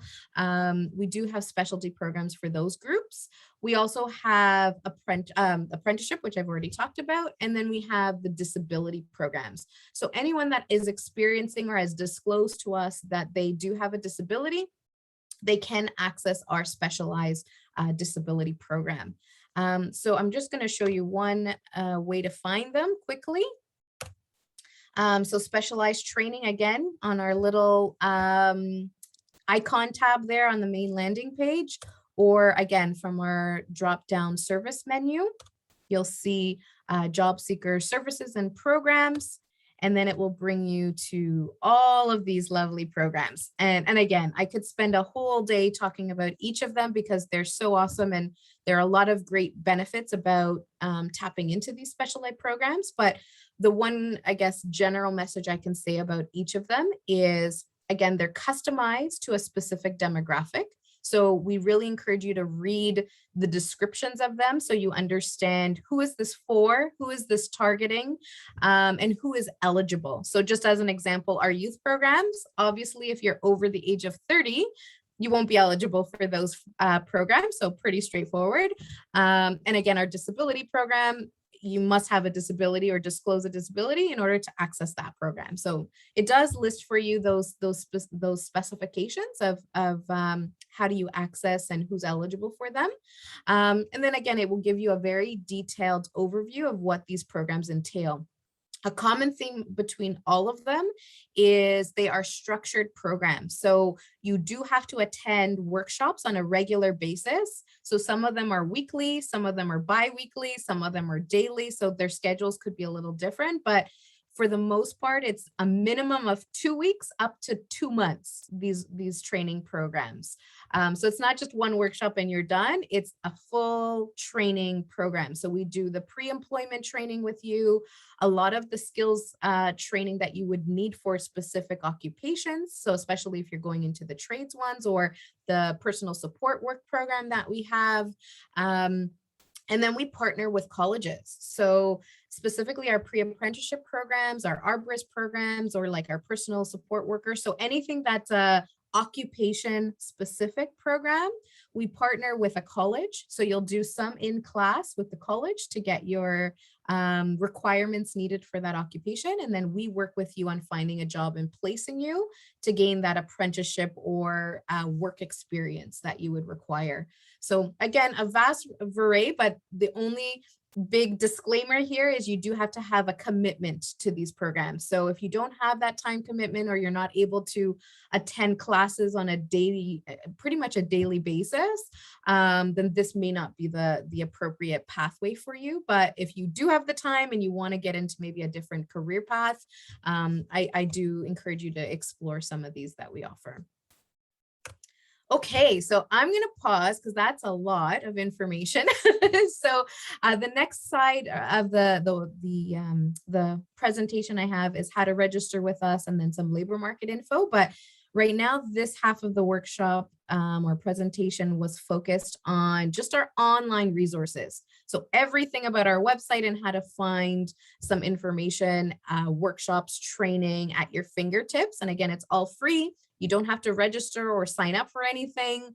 Speaker 2: we do have specialty programs for those groups. We also have apprenticeship, which I've already talked about. And then we have the disability programs. So anyone that is experiencing or has disclosed to us that they do have a disability, they can access our specialized disability program. So I'm just going to show you one way to find them quickly. So specialized training, again, on our little icon tab there on the main landing page, or again, from our drop-down service menu, you'll see job seeker services and programs. And then it will bring you to all of these lovely programs. And again, I could spend a whole day talking about each of them because they're so awesome. And there are a lot of great benefits about tapping into these special ed programs. But the one, I guess, general message I can say about each of them is, again, they're customized to a specific demographic. So we really encourage you to read the descriptions of them so you understand who is this for, who is this targeting, and who is eligible. So just as an example, our youth programs, obviously, if you're over the age of 30, you won't be eligible for those programs. So pretty straightforward. And again, our disability program, you must have a disability or disclose a disability in order to access that program. So it does list for you those specifications of how do you access and who's eligible for them. And then again, it will give you a very detailed overview of what these programs entail. A common theme between all of them is they are structured programs. So you do have to attend workshops on a regular basis. So some of them are weekly, some of them are bi-weekly, some of them are daily. So their schedules could be a little different, but for the most part, it's a minimum of 2 weeks up to 2 months, these training programs. So it's not just one workshop and you're done, it's a full training program. So we do the pre-employment training with you, a lot of the skills training that you would need for specific occupations. So especially if you're going into the trades ones or the personal support work program that we have. And then we partner with colleges. So specifically our pre-apprenticeship programs, our arborist programs, or like our personal support workers. So anything that's a occupation specific program, we partner with a college. So you'll do some in class with the college to get your requirements needed for that occupation. And then we work with you on finding a job and placing you to gain that apprenticeship or work experience that you would require. So again, a vast array, but the only big disclaimer here is you do have to have a commitment to these programs. So if you don't have that time commitment or you're not able to attend classes on a daily, pretty much a daily basis, then this may not be the appropriate pathway for you. But if you do have the time and you want to get into maybe a different career path, I do encourage you to explore some of these that we offer. Okay, so I'm going to pause because that's a lot of information. So the next slide of the presentation I have is how to register with us and then some labor market info. But right now, this half of the workshop or presentation was focused on just our online resources. So everything about our website and how to find some information, workshops, training at your fingertips. And again, it's all free. You don't have to register or sign up for anything.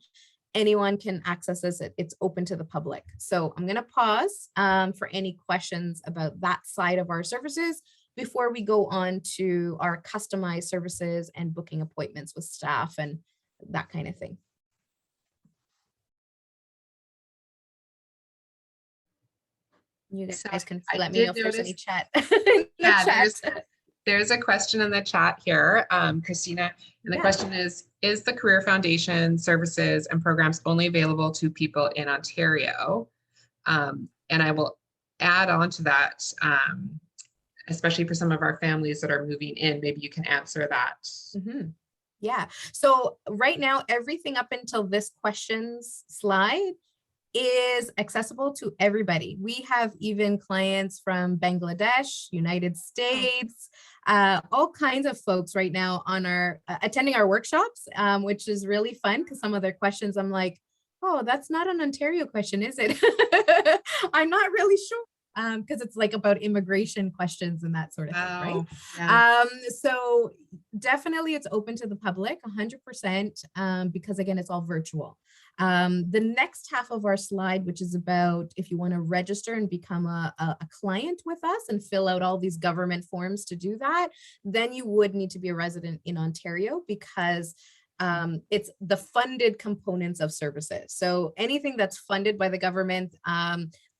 Speaker 2: Anyone can access this. It's open to the public. So I'm going to pause for any questions about that side of our services before we go on to our customized services and booking appointments with staff and that kind of thing. You guys can let me know if there's any chat.
Speaker 1: Yeah, there's a question in the chat here, Christina, and the question is the Career Foundation services and programs only available to people in Ontario? And I will add on to that, especially for some of our families that are moving in, maybe you can answer that.
Speaker 2: Mm-hmm. Yeah, so right now, everything up until this questions slide is accessible to everybody. We have even clients from Bangladesh, United States, all kinds of folks right now on our attending our workshops, which is really fun because some of their questions I'm like, oh, that's not an Ontario question, is it? I'm not really sure. Because it's like about immigration questions and that sort of thing, right? Yeah. So definitely it's open to the public 100% because again, it's all virtual. The next half of our slide, which is about if you want to register and become a client with us and fill out all these government forms to do that, then you would need to be a resident in Ontario because it's the funded components of services. So anything that's funded by the government,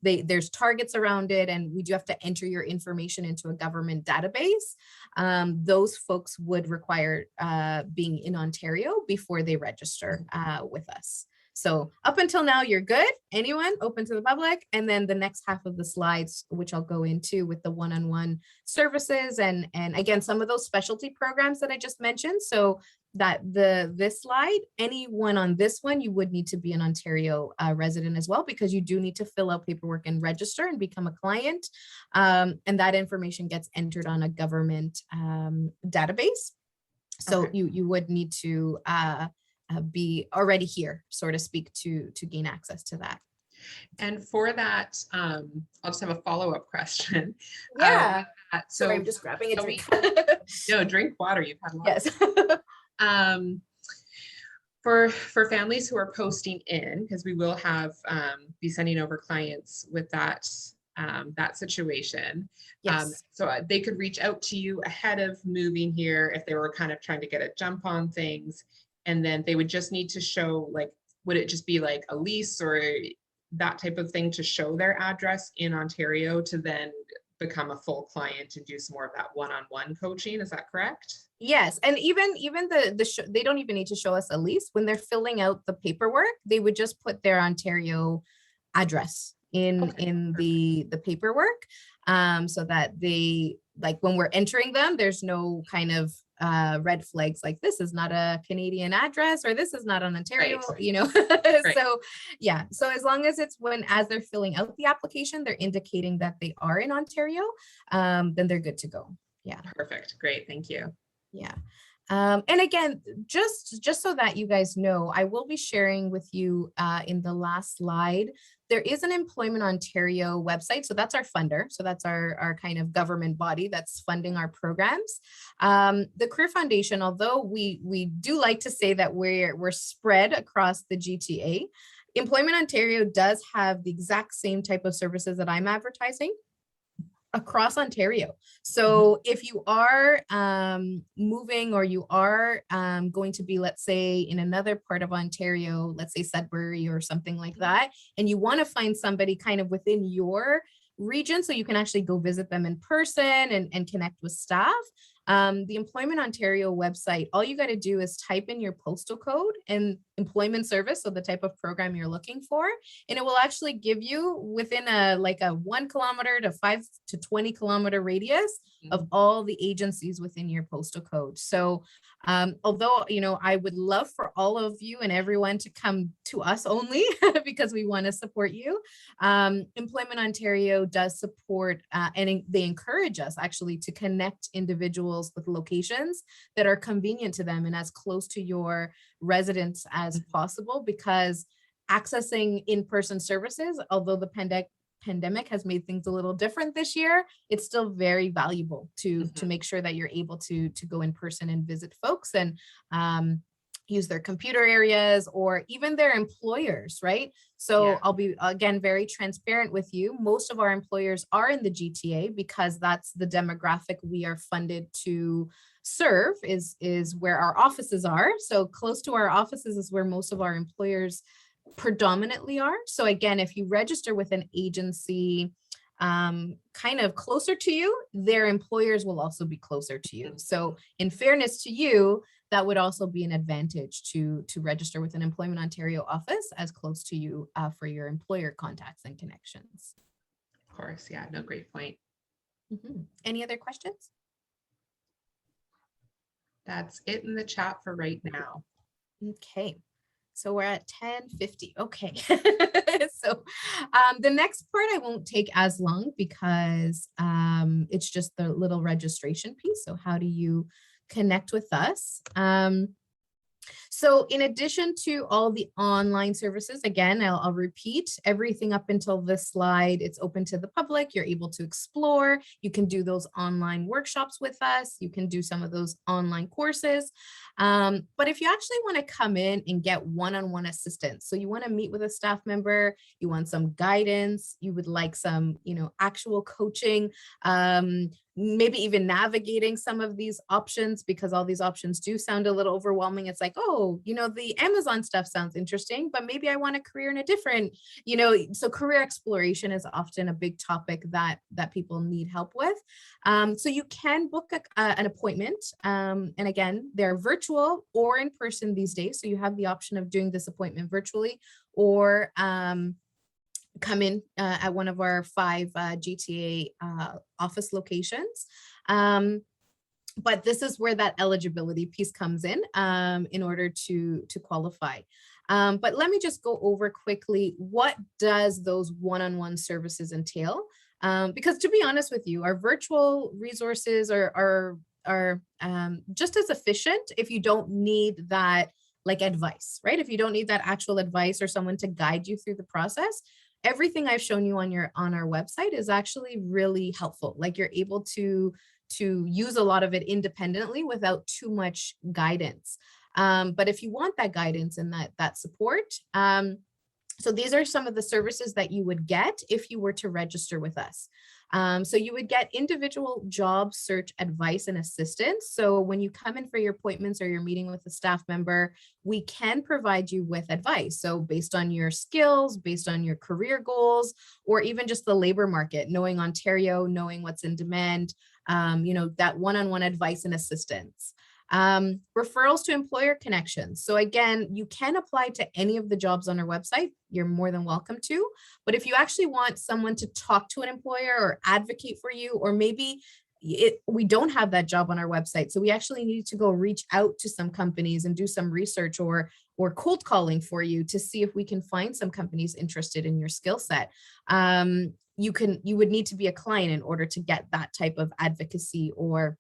Speaker 2: there's targets around it, and we do have to enter your information into a government database. Those folks would require being in Ontario before they register with us. So up until now, you're good. Anyone open to the public. And then the next half of the slides, which I'll go into with the one-on-one services and again, some of those specialty programs that I just mentioned. So that this slide, anyone on this one, you would need to be an Ontario resident as well, because you do need to fill out paperwork and register and become a client. And that information gets entered on a government database. So okay. you would need to be already here, so to speak, to gain access to that.
Speaker 1: And for that, I'll just have a follow-up question.
Speaker 2: Yeah.
Speaker 1: So
Speaker 2: Sorry, I'm just grabbing a drink.
Speaker 1: No, drink water. You've had a lot.
Speaker 2: Yes.
Speaker 1: For families who are posting in, because we will have be sending over clients with that that situation.
Speaker 2: Yes.
Speaker 1: So they could reach out to you ahead of moving here if they were kind of trying to get a jump on things, and then they would just need to show, like, would it just be like a lease or that type of thing to show their address in Ontario to then become a full client and do some more of that one-on-one coaching? Is that correct?
Speaker 2: Yes, and even they don't even need to show us a lease. When they're filling out the paperwork, they would just put their Ontario address in the paperwork, so that they, like, when we're entering them, there's no kind of red flags like this is not a Canadian address or this is not an Ontario,
Speaker 1: Right.
Speaker 2: So yeah, so as long as it's as they're filling out the application, they're indicating that they are in Ontario, then they're good to go. Yeah.
Speaker 1: Perfect. Great. Thank you.
Speaker 2: Yeah. And again, just so that you guys know, I will be sharing with you in the last slide, there is an Employment Ontario website. So that's our funder. So that's our kind of government body that's funding our programs. The Career Foundation, although we do like to say that we're spread across the GTA, Employment Ontario does have the exact same type of services that I'm advertising across Ontario. So if you are moving, or you are going to be, let's say, in another part of Ontario, let's say Sudbury or something like that, and you want to find somebody kind of within your region so you can actually go visit them in person and connect with staff, the Employment Ontario website, all you got to do is type in your postal code and employment service, so the type of program you're looking for, and it will actually give you within a 1 kilometer to 5 to 20 kilometer radius of all the agencies within your postal code. So although, I would love for all of you and everyone to come to us only because we want to support you, Employment Ontario does support and they encourage us actually to connect individuals with locations that are convenient to them and as close to your residence as possible, because accessing in-person services, although the pandemic has made things a little different this year, it's still very valuable to make sure that you're able to go in person and visit folks and use their computer areas or even their employers, right? So I'll be, again, very transparent with you. Most of our employers are in the GTA because that's the demographic we are funded to serve, is where our offices are. So close to our offices is where most of our employers predominantly are. So again, if you register with an agency kind of closer to you, their employers will also be closer to you. So in fairness to you, that would also be an advantage to register with an Employment Ontario office as close to you for your employer contacts and connections.
Speaker 1: Of course. Yeah, no, great point.
Speaker 2: Any other questions?
Speaker 1: That's it in the chat for right now.
Speaker 2: Okay. So we're at 10:50. Okay. So the next part I won't take as long because it's just the little registration piece. So how do you connect with us? So in addition to all the online services, again, I'll repeat everything up until this slide. It's open to the public. You're able to explore. You can do those online workshops with us. You can do some of those online courses. But if you actually want to come in and get one-on-one assistance, so you want to meet with a staff member, you want some guidance, you would like some, actual coaching, maybe even navigating some of these options, because all these options do sound a little overwhelming. It's like, oh, the Amazon stuff sounds interesting, but maybe I want a career in a different, so career exploration is often a big topic that people need help with. So you can book an appointment. And again, they're virtual or in person these days. So you have the option of doing this appointment virtually or come in at one of our 5 GTA office locations. But this is where that eligibility piece comes in order to qualify. But let me just go over quickly, what does those one-on-one services entail? Because to be honest with you, our virtual resources are just as efficient if you don't need that like advice, right? If you don't need that actual advice or someone to guide you through the process, everything I've shown you on our website is actually really helpful. Like you're able to use a lot of it independently without too much guidance. But if you want that guidance and that support, so these are some of the services that you would get if you were to register with us. So you would get individual job search advice and assistance. So when you come in for your appointments or you're meeting with a staff member, we can provide you with advice. So based on your skills, based on your career goals, or even just the labor market, knowing Ontario, knowing what's in demand, that one-on-one advice and assistance. Referrals to employer connections. So again, you can apply to any of the jobs on our website. You're more than welcome to. But if you actually want someone to talk to an employer or advocate for you, or maybe we don't have that job on our website, so we actually need to go reach out to some companies and do some research or cold calling for you to see if we can find some companies interested in your skill set. You would need to be a client in order to get that type of advocacy or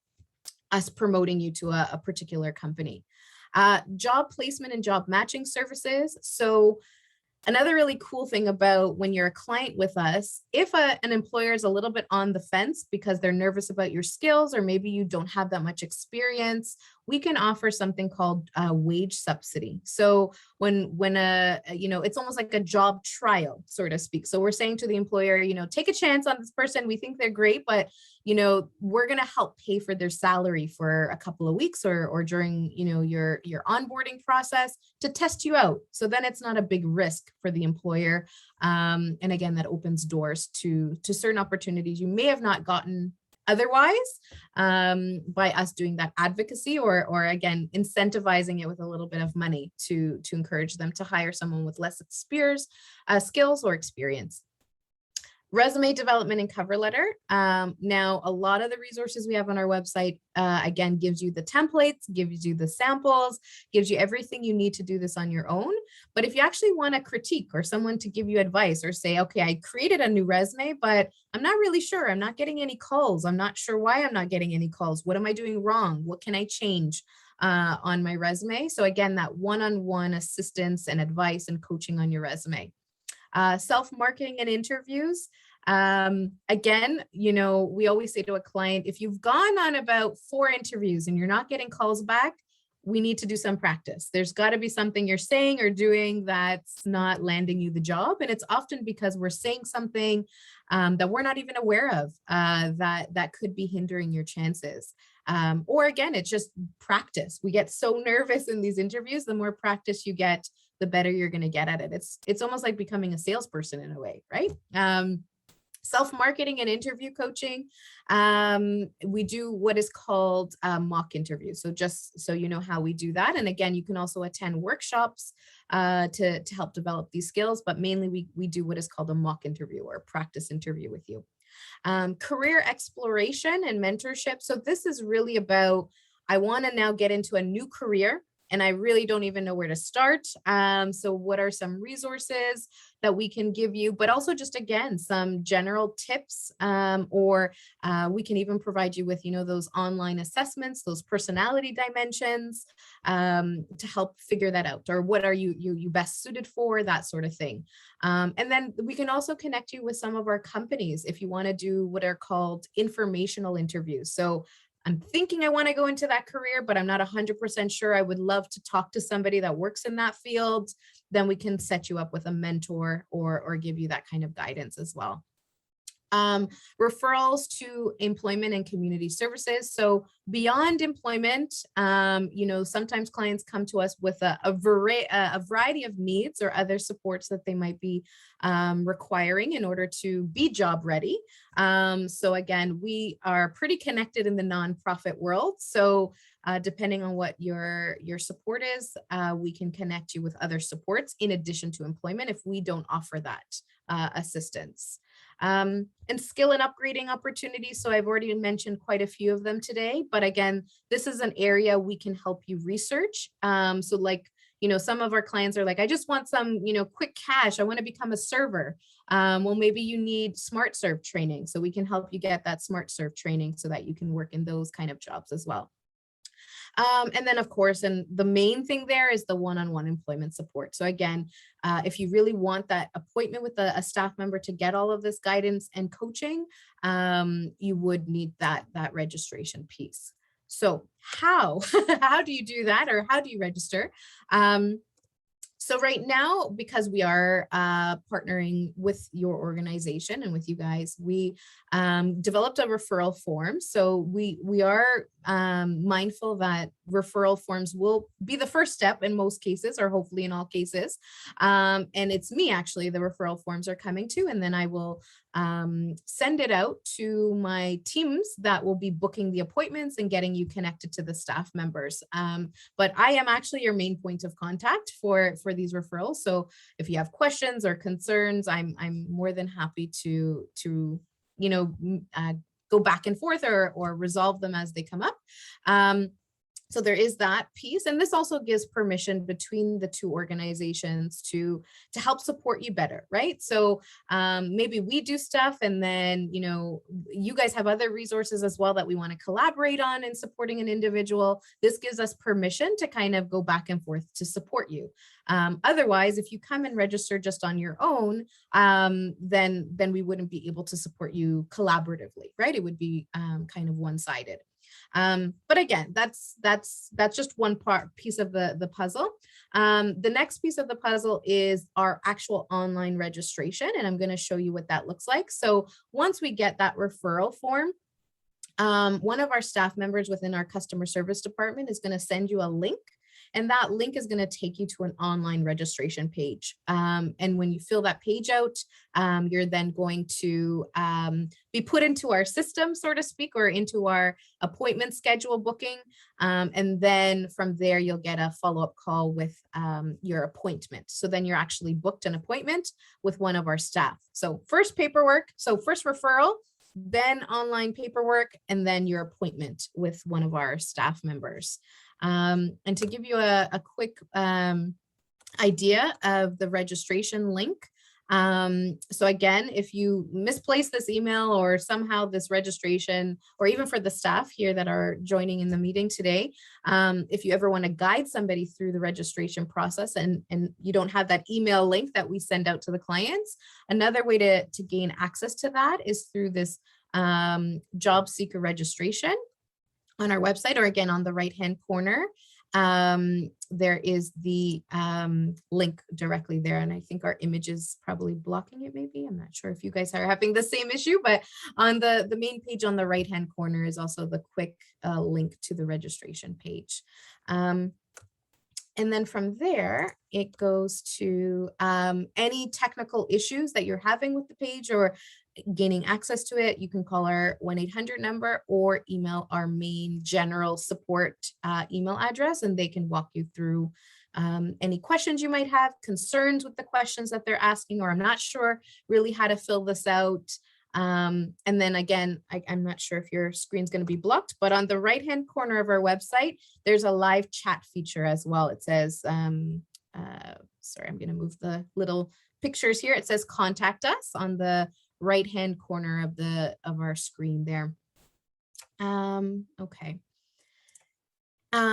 Speaker 2: us promoting you to a particular company. Job placement and job matching services. So another really cool thing about when you're a client with us, if an employer is a little bit on the fence because they're nervous about your skills, or maybe you don't have that much experience, we can offer something called a wage subsidy. So when it's almost like a job trial, so to speak. So we're saying to the employer, take a chance on this person. We think they're great, but we're going to help pay for their salary for a couple of weeks or during, your onboarding process to test you out. So then it's not a big risk for the employer. And again, that opens doors to certain opportunities you may have not gotten otherwise, by us doing that advocacy or again, incentivizing it with a little bit of money to encourage them to hire someone with less skills or experience. Resume development and cover letter. Now, a lot of the resources we have on our website, again, gives you the templates, gives you the samples, gives you everything you need to do this on your own. But if you actually want a critique or someone to give you advice or say, okay, I created a new resume, but I'm not really sure. I'm not getting any calls. I'm not sure why I'm not getting any calls. What am I doing wrong? What can I change on my resume? So again, that one-on-one assistance and advice and coaching on your resume. Self-marketing and interviews. Again, we always say to a client, if you've gone on about 4 interviews and you're not getting calls back, we need to do some practice. There's got to be something you're saying or doing that's not landing you the job. And it's often because we're saying something that we're not even aware of, that could be hindering your chances. Or again, it's just practice. We get so nervous in these interviews. The more practice you get, the better you're going to get at it. It's almost like becoming a salesperson in a way, right? Self-marketing and interview coaching. We do what is called mock interviews. So just so you know how we do that. And again, you can also attend workshops to help develop these skills, but mainly we do what is called a mock interview or a practice interview with you. Career exploration and mentorship. So this is really about, I want to now get into a new career and I really don't even know where to start. So what are some resources that we can give you, but also just, again, some general tips, or we can even provide you with, those online assessments, those personality dimensions, to help figure that out, or what are you best suited for, that sort of thing. And then we can also connect you with some of our companies if you want to do what are called informational interviews. So I'm thinking I want to go into that career, but I'm not 100% sure. I would love to talk to somebody that works in that field. Then we can set you up with a mentor or give you that kind of guidance as well. Referrals to employment and community services. So beyond employment, sometimes clients come to us with a variety of needs or other supports that they might be requiring in order to be job ready. So again, we are pretty connected in the nonprofit world. So depending on what your support is, we can connect you with other supports in addition to employment if we don't offer that assistance. And skill and upgrading opportunities. So I've already mentioned quite a few of them today, but again, this is an area we can help you research. So like, some of our clients are like, I just want some, quick cash. I want to become a server. Well, maybe you need smart serve training. So we can help you get that smart serve training so that you can work in those kind of jobs as well. And then of course, and the main thing there is the one-on-one employment support. So again, if you really want that appointment with a staff member to get all of this guidance and coaching, you would need that registration piece. So how, how do you do that, or how do you register? So right now, because we are partnering with your organization and with you guys, we developed a referral form. So we are mindful that referral forms will be the first step in most cases, or hopefully in all cases. And it's me, actually, the referral forms are coming to, and then I will send it out to my teams that will be booking the appointments and getting you connected to the staff members. But I am actually your main point of contact for these referrals. So if you have questions or concerns, I'm more than happy to go back and forth or resolve them as they come up. So there is that piece. And this also gives permission between the two organizations to help support you better, right? So maybe we do stuff, and then, you guys have other resources as well that we want to collaborate on in supporting an individual. This gives us permission to kind of go back and forth to support you. Otherwise, if you come and register just on your own, then we wouldn't be able to support you collaboratively, right? It would be kind of one-sided. But again, that's just one piece of the puzzle. The next piece of the puzzle is our actual online registration, and I'm going to show you what that looks like. So once we get that referral form, one of our staff members within our customer service department is going to send you a link. And that link is going to take you to an online registration page. And when you fill that page out, you're then going to be put into our system, so to speak, or into our appointment schedule booking. And then from there, you'll get a follow-up call with your appointment. So then you're actually booked an appointment with one of our staff. So first paperwork, so first referral, then online paperwork, and then your appointment with one of our staff members. And to give you a quick idea of the registration link. So again, if you misplace this email or somehow this registration, or even for the staff here that are joining in the meeting today, if you ever want to guide somebody through the registration process and you don't have that email link that we send out to the clients, another way to gain access to that is through this job seeker registration on our website, or again, on the right-hand corner, there is the link directly there. And I think our image is probably blocking it, maybe. I'm not sure if you guys are having the same issue, but on the main page on the right-hand corner is also the quick link to the registration page. And then from there, it goes to any technical issues that you're having with the page or gaining access to it. You can call our 1-800 number or email our main general support email address, and they can walk you through any questions you might have, concerns with the questions that they're asking, or I'm not sure really how to fill this out. And then again, I'm not sure if your screen's going to be blocked, but on the right-hand corner of our website, there's a live chat feature as well. It says, sorry, I'm going to move the little pictures here. It says contact us on the right-hand corner of our screen there. Okay.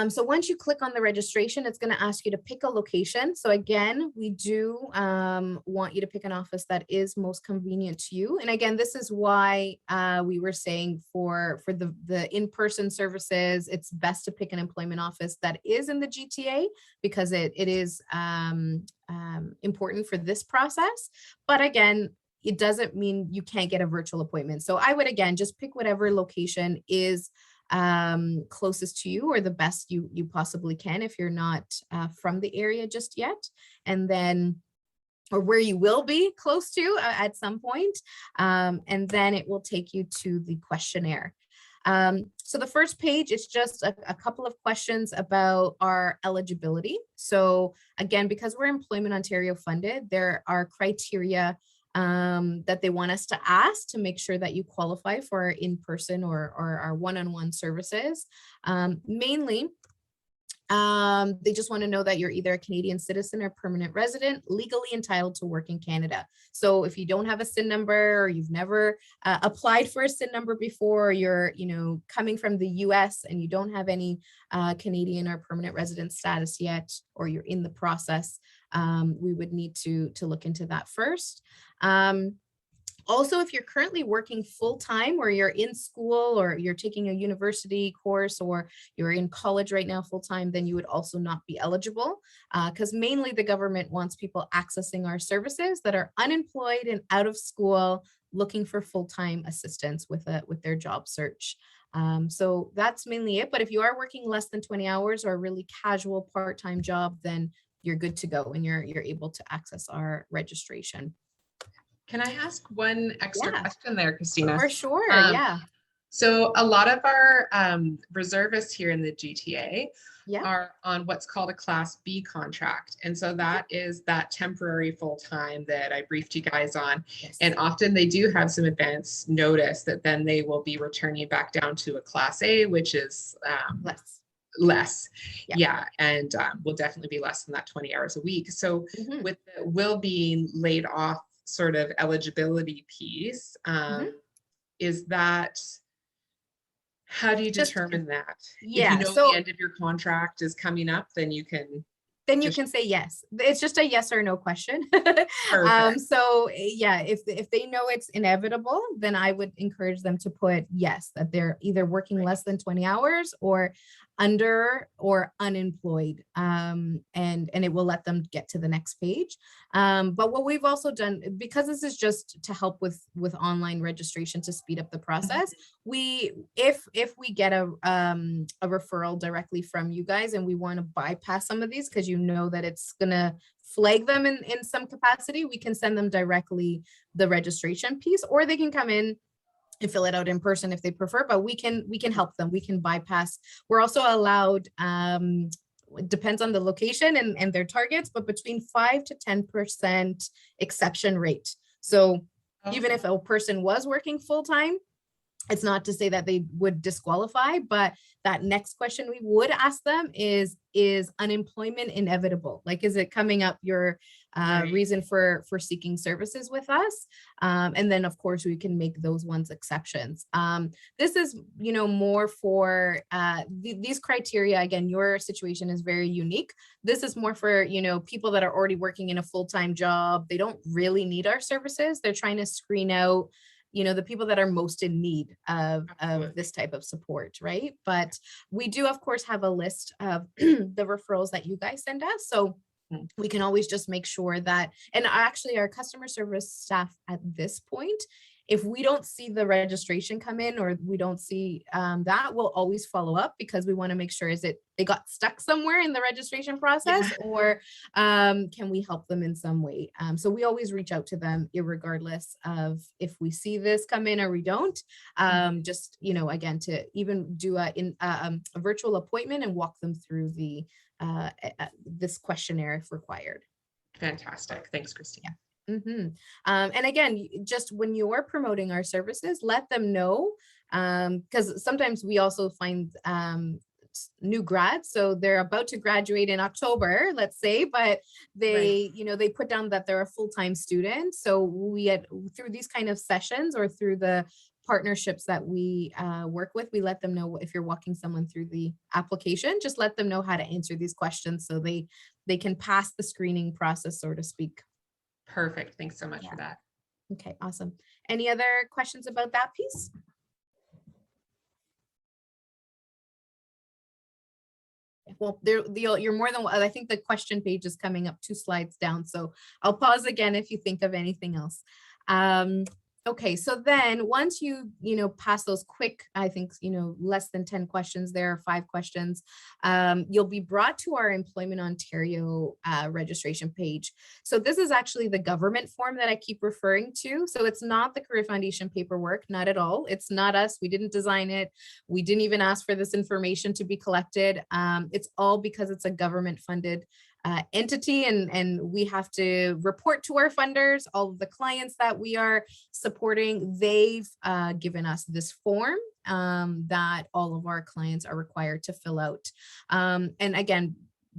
Speaker 2: So once you click on the registration, it's going to ask you to pick a location. So again, we do want you to pick an office that is most convenient to you. And again, this is why we were saying for the in-person services, it's best to pick an employment office that is in the GTA, because it is important for this process. But again, it doesn't mean you can't get a virtual appointment. So I would, again, just pick whatever location is closest to you, or the best you possibly can if you're not from the area just yet, and then, or where you will be close to at some point, and then it will take you to the questionnaire. So the first page is just a couple of questions about our eligibility. So again, because we're Employment Ontario funded, there are criteria that they want us to ask to make sure that you qualify for our in-person or our one-on-one services. Mainly, They just want to know that you're either a Canadian citizen or permanent resident, legally entitled to work in Canada. So if you don't have a SIN number, or you've never applied for a SIN number before, or you're, coming from the US and you don't have any Canadian or permanent resident status yet, or you're in the process, we would need to look into that first. Also, if you're currently working full-time, or you're in school, or you're taking a university course, or you're in college right now full-time, then you would also not be eligible, because mainly the government wants people accessing our services that are unemployed and out of school, looking for full-time assistance with their job search. So that's mainly it. But if you are working less than 20 hours or a really casual part-time job, then you're good to go and you're able to access our registration.
Speaker 1: Can I ask one extra
Speaker 2: Yeah.
Speaker 1: question there, Christina?
Speaker 2: For sure, yeah.
Speaker 1: So a lot of our reservists here in the GTA
Speaker 2: Yeah.
Speaker 1: are on what's called a Class B contract. And so that is that temporary full-time that I briefed you guys on.
Speaker 2: Yes.
Speaker 1: And often they do have some advance notice that then they will be returning back down to a Class A, which is less. Yeah. And will definitely be less than that 20 hours a week. So with the will being laid off sort of eligibility piece, is that, how do you determine that?
Speaker 2: Yeah,
Speaker 1: if you know
Speaker 2: so
Speaker 1: the end of your contract is coming up, then you can
Speaker 2: say yes. It's just a yes or no question. So yeah, if they know it's inevitable, then I would encourage them to put yes, that they're either working less than 20 hours or under or unemployed, and it will let them get to the next page. But what we've also done, because this is just to help with online registration to speed up the process, if we get a referral directly from you guys and we want to bypass some of these because you know that it's gonna flag them in some capacity, we can send them directly the registration piece, or they can come in and fill it out in person if they prefer, but we can help them. We can bypass. We're also allowed, it depends on the location and their targets, but between 5 to 10% exception rate. So even if a person was working full-time, it's not to say that they would disqualify, but that next question we would ask them is unemployment inevitable? Like, is it coming up your reason for seeking services with us? And then of course we can make those ones exceptions. This is, more for these criteria. Again, your situation is very unique. This is more for, people that are already working in a full-time job. They don't really need our services. They're trying to screen out the people that are most in need of this type of support, right? But we do, of course, have a list of the referrals that you guys send us. So we can always just make sure that, and actually our customer service staff at this point, if we don't see the registration come in or we don't see that, we'll always follow up because we want to make sure, is it they got stuck somewhere in the registration process, or can we help them in some way? So we always reach out to them irregardless of if we see this come in or we don't. Just, again, to even do a virtual appointment and walk them through this questionnaire if required.
Speaker 1: Fantastic. Thanks, Christina.
Speaker 2: And again, just when you're promoting our services, let them know, because sometimes we also find new grads, so they're about to graduate in October, let's say, but they they put down that they're a full-time student. So we through these kind of sessions or through the partnerships that we work with, we let them know if you're walking someone through the application, just let them know how to answer these questions so they can pass the screening process, so to speak.
Speaker 1: Perfect. Thanks so much for that.
Speaker 2: Okay, awesome. Any other questions about that piece? Well, you're more than, I think the question page is coming up 2 slides down, so I'll pause again if you think of anything else. Okay, so then once you pass those quick, I think less than 10 questions, there are 5 questions, you'll be brought to our Employment Ontario registration page. So this is actually the government form that I keep referring to. So it's not the Career Foundation paperwork, not at all. It's not us. We didn't design it. We didn't even ask for this information to be collected. It's all because it's a government funded entity, and we have to report to our funders. All of the clients that we are supporting, they've given us this form that all of our clients are required to fill out. And again,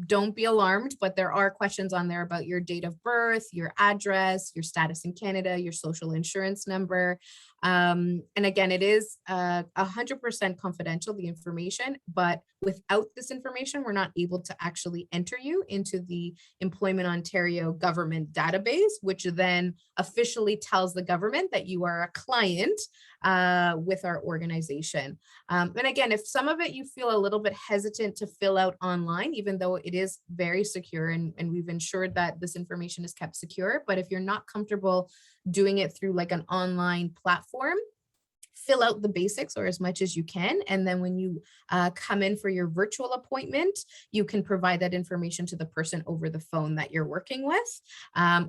Speaker 2: don't be alarmed, but there are questions on there about your date of birth, your address, your status in Canada, your social insurance number. And again, it is 100% confidential, the information, but without this information, we're not able to actually enter you into the Employment Ontario government database, which then officially tells the government that you are a client with our organization. And again, if some of it you feel a little bit hesitant to fill out online, even though it is very secure and we've ensured that this information is kept secure, but if you're not comfortable doing it through like an online platform, fill out the basics or as much as you can. And then when you come in for your virtual appointment, you can provide that information to the person over the phone that you're working with.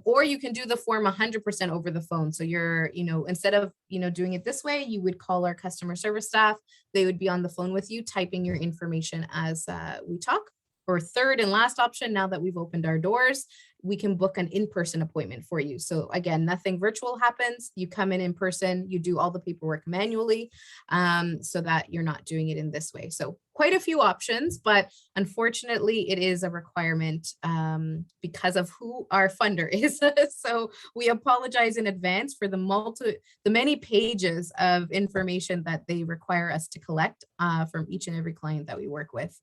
Speaker 2: Or you can do the form 100% over the phone. So you're, instead of, doing it this way, you would call our customer service staff. They would be on the phone with you, typing your information as we talk. Or third and last option, now that we've opened our doors, we can book an in-person appointment for you. So again, nothing virtual happens. You come in person, you do all the paperwork manually so that you're not doing it in this way. So quite a few options, but unfortunately it is a requirement because of who our funder is. So we apologize in advance for the many pages of information that they require us to collect from each and every client that we work with.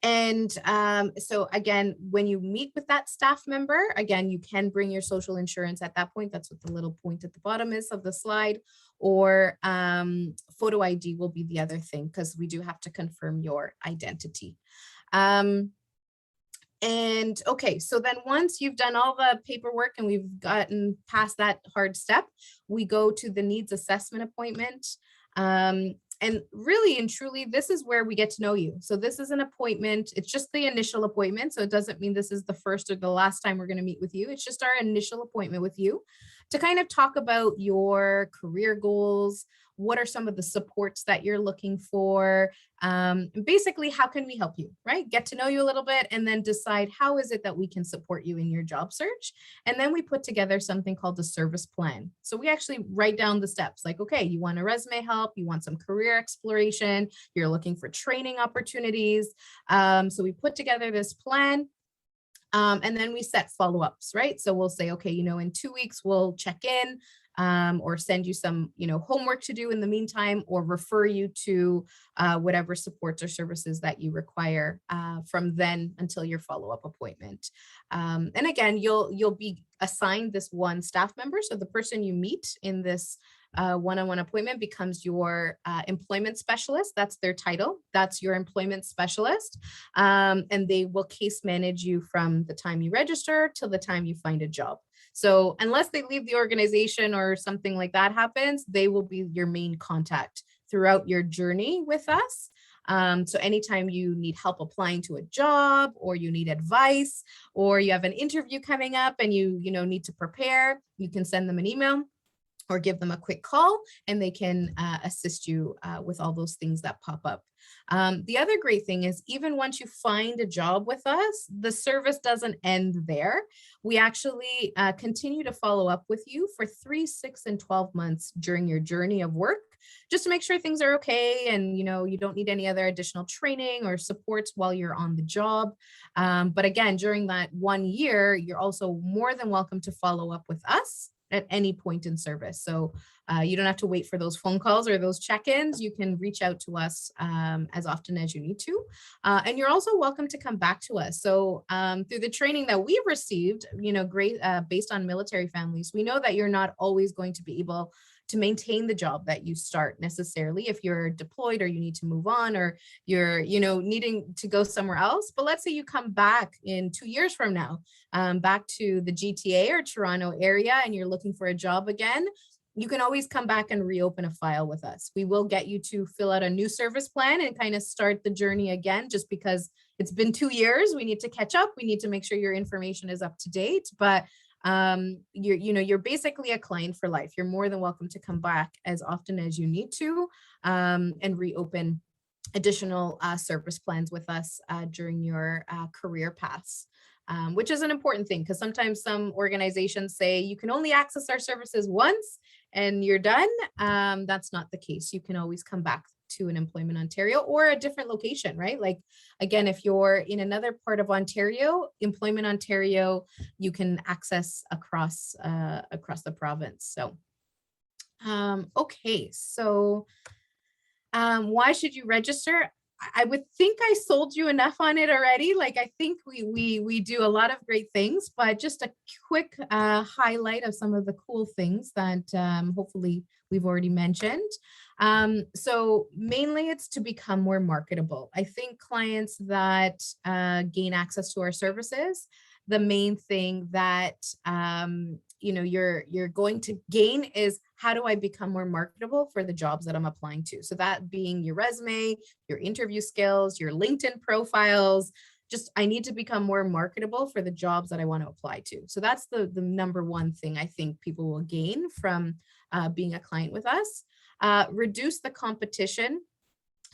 Speaker 2: So again, when you meet with that staff member, again, you can bring your social insurance at that point. That's what the little point at the bottom is of the slide, or photo ID will be the other thing, because we do have to confirm your identity. And okay, so then once you've done all the paperwork and we've gotten past that hard step, we go to the needs assessment appointment. And really and truly, this is where we get to know you. So this is an appointment. It's just the initial appointment. So it doesn't mean this is the first or the last time we're going to meet with you. It's just our initial appointment with you to kind of talk about your career goals. What are some of the supports that you're looking for? Basically, how can we help you, right? Get to know you a little bit and then decide how is it that we can support you in your job search. And then we put together something called a service plan. So we actually write down the steps like, okay, you want a resume help, you want some career exploration, you're looking for training opportunities. So we put together this plan. And then we set follow-ups, right? So we'll say, okay, in 2 weeks, we'll check in or send you some, homework to do in the meantime, or refer you to whatever supports or services that you require from then until your follow-up appointment. And again, you'll be assigned this one staff member. So the person you meet in this one-on-one appointment becomes your employment specialist. That's their title. That's your employment specialist. And they will case manage you from the time you register till the time you find a job. So unless they leave the organization or something like that happens, they will be your main contact throughout your journey with us. So anytime you need help applying to a job, or you need advice, or you have an interview coming up and you need to prepare, you can send them an email or give them a quick call, and they can assist you with all those things that pop up. The other great thing is, even once you find a job with us, the service doesn't end there. We actually continue to follow up with you for 3, 6, and 12 months during your journey of work, just to make sure things are okay and you don't need any other additional training or supports while you're on the job. But again, during that 1 year, you're also more than welcome to follow up with us at any point in service. So you don't have to wait for those phone calls or those check-ins. You can reach out to us as often as you need to. And you're also welcome to come back to us. So through the training that we've received, great based on military families, we know that you're not always going to be able to maintain the job that you start necessarily if you're deployed or you need to move on, or you're needing to go somewhere else. But let's say you come back in 2 years from now, back to the GTA or Toronto area, and you're looking for a job again. You can always come back and reopen a file with us. We will get you to fill out a new service plan and kind of start the journey again, just because it's been 2 years. We need to catch up. We need to make sure your information is up to date. But you're basically a client for life. You're more than welcome to come back as often as you need to and reopen additional service plans with us during your career paths. Which is an important thing, because sometimes some organizations say you can only access our services once and you're done. That's not the case. You can always come back to an Employment Ontario or a different location, right? Like, again, if you're in another part of Ontario, Employment Ontario, you can access across the province. So, okay, so why should you register? I would think I sold you enough on it already. Like, I think we do a lot of great things, but just a quick highlight of some of the cool things that hopefully we've already mentioned. So mainly it's to become more marketable. I think clients that gain access to our services, the main thing that you're going to gain is, how do I become more marketable for the jobs that I'm applying to? So that being your resume, your interview skills, your LinkedIn profiles. Just, I need to become more marketable for the jobs that I want to apply to. So that's the number one thing I think people will gain from being a client with us. Reduce the competition.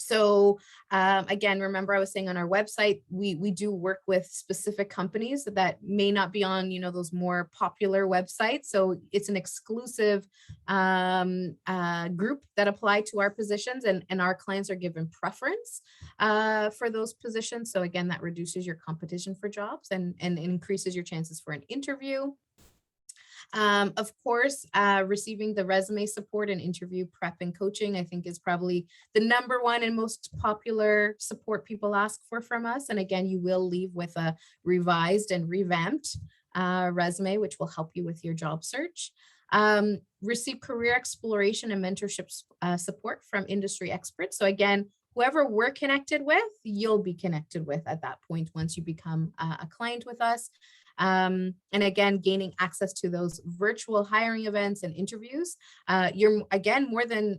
Speaker 2: So again, remember I was saying on our website, we do work with specific companies that may not be on, those more popular websites. So it's an exclusive group that apply to our positions, and our clients are given preference for those positions. So again, that reduces your competition for jobs and increases your chances for an interview. Of course, receiving the resume support and interview prep and coaching, I think, is probably the number one and most popular support people ask for from us. And again, you will leave with a revised and revamped resume, which will help you with your job search. Receive career exploration and mentorship support from industry experts. So again, whoever we're connected with, you'll be connected with at that point once you become a client with us. And again, gaining access to those virtual hiring events and interviews. You're, again, more than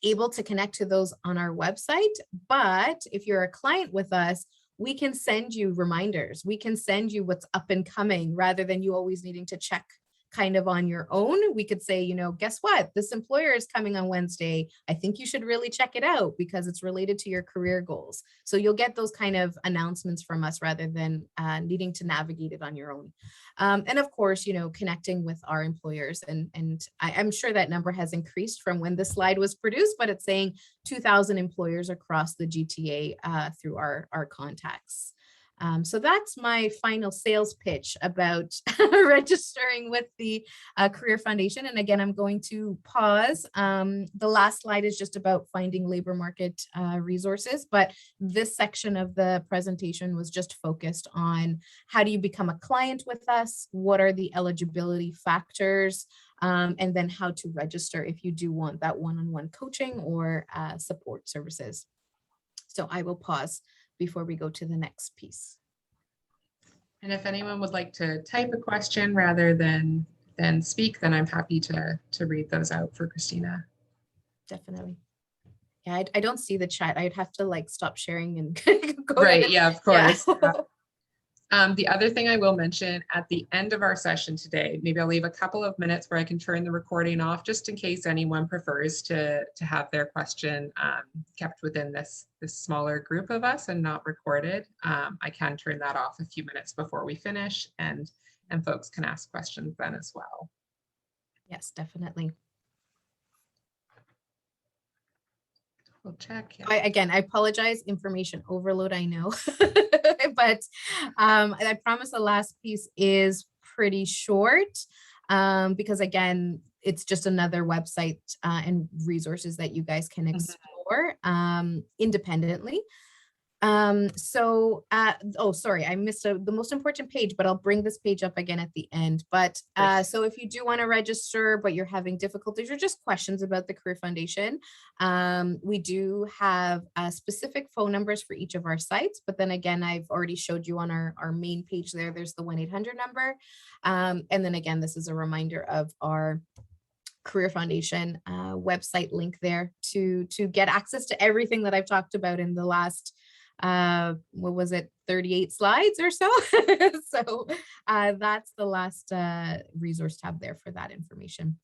Speaker 2: able to connect to those on our website. But if you're a client with us, we can send you reminders. We can send you what's up and coming, rather than you always needing to check kind of on your own. We could say, guess what? This employer is coming on Wednesday. I think you should really check it out because it's related to your career goals. So you'll get those kind of announcements from us rather than needing to navigate it on your own. And of course, connecting with our employers. And I'm sure that number has increased from when this slide was produced, but it's saying 2,000 employers across the GTA through our contacts. So that's my final sales pitch about registering with the Career Foundation. And again, I'm going to pause. The last slide is just about finding labor market resources, but this section of the presentation was just focused on how do you become a client with us? What are the eligibility factors? And then how to register if you do want that one-on-one coaching or support services. So I will pause before we go to the next piece.
Speaker 1: And if anyone would like to type a question rather than speak, then I'm happy to read those out for Christina.
Speaker 2: Definitely. Yeah, I don't see the chat. I'd have to stop sharing and
Speaker 1: go right. Yeah, of course.
Speaker 2: Yeah.
Speaker 1: The other thing I will mention at the end of our session today, maybe I'll leave a couple of minutes where I can turn the recording off just in case anyone prefers to have their question kept within this smaller group of us and not recorded. I can turn that off a few minutes before we finish, and folks can ask questions then as well.
Speaker 2: Yes, definitely.
Speaker 1: We'll check. Yeah.
Speaker 2: I apologize, information overload, I know, but I promise the last piece is pretty short because again, it's just another website and resources that you guys can explore independently. Oh, sorry, I missed the most important page, but I'll bring this page up again at the end. But so if you do want to register, but you're having difficulties or just questions about the Career Foundation, we do have specific phone numbers for each of our sites. But then again, I've already showed you on our main page there's the 1-800 number. And then again, this is a reminder of our Career Foundation website link there to get access to everything that I've talked about in the last what was it, 38 slides or so. So that's the last resource tab there for that information.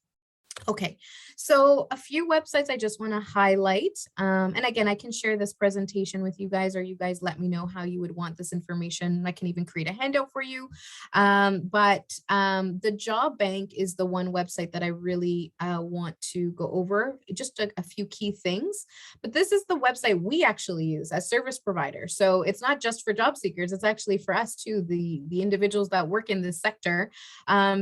Speaker 2: Okay, so a few websites I just want to highlight. And again, I can share this presentation with you guys, or you guys let me know how you would want this information. I can even create a handout for you. The Job Bank is the one website that I really want to go over, just a few key things. But this is the website we actually use as service providers. So it's not just for job seekers, it's actually for us too, the individuals that work in this sector,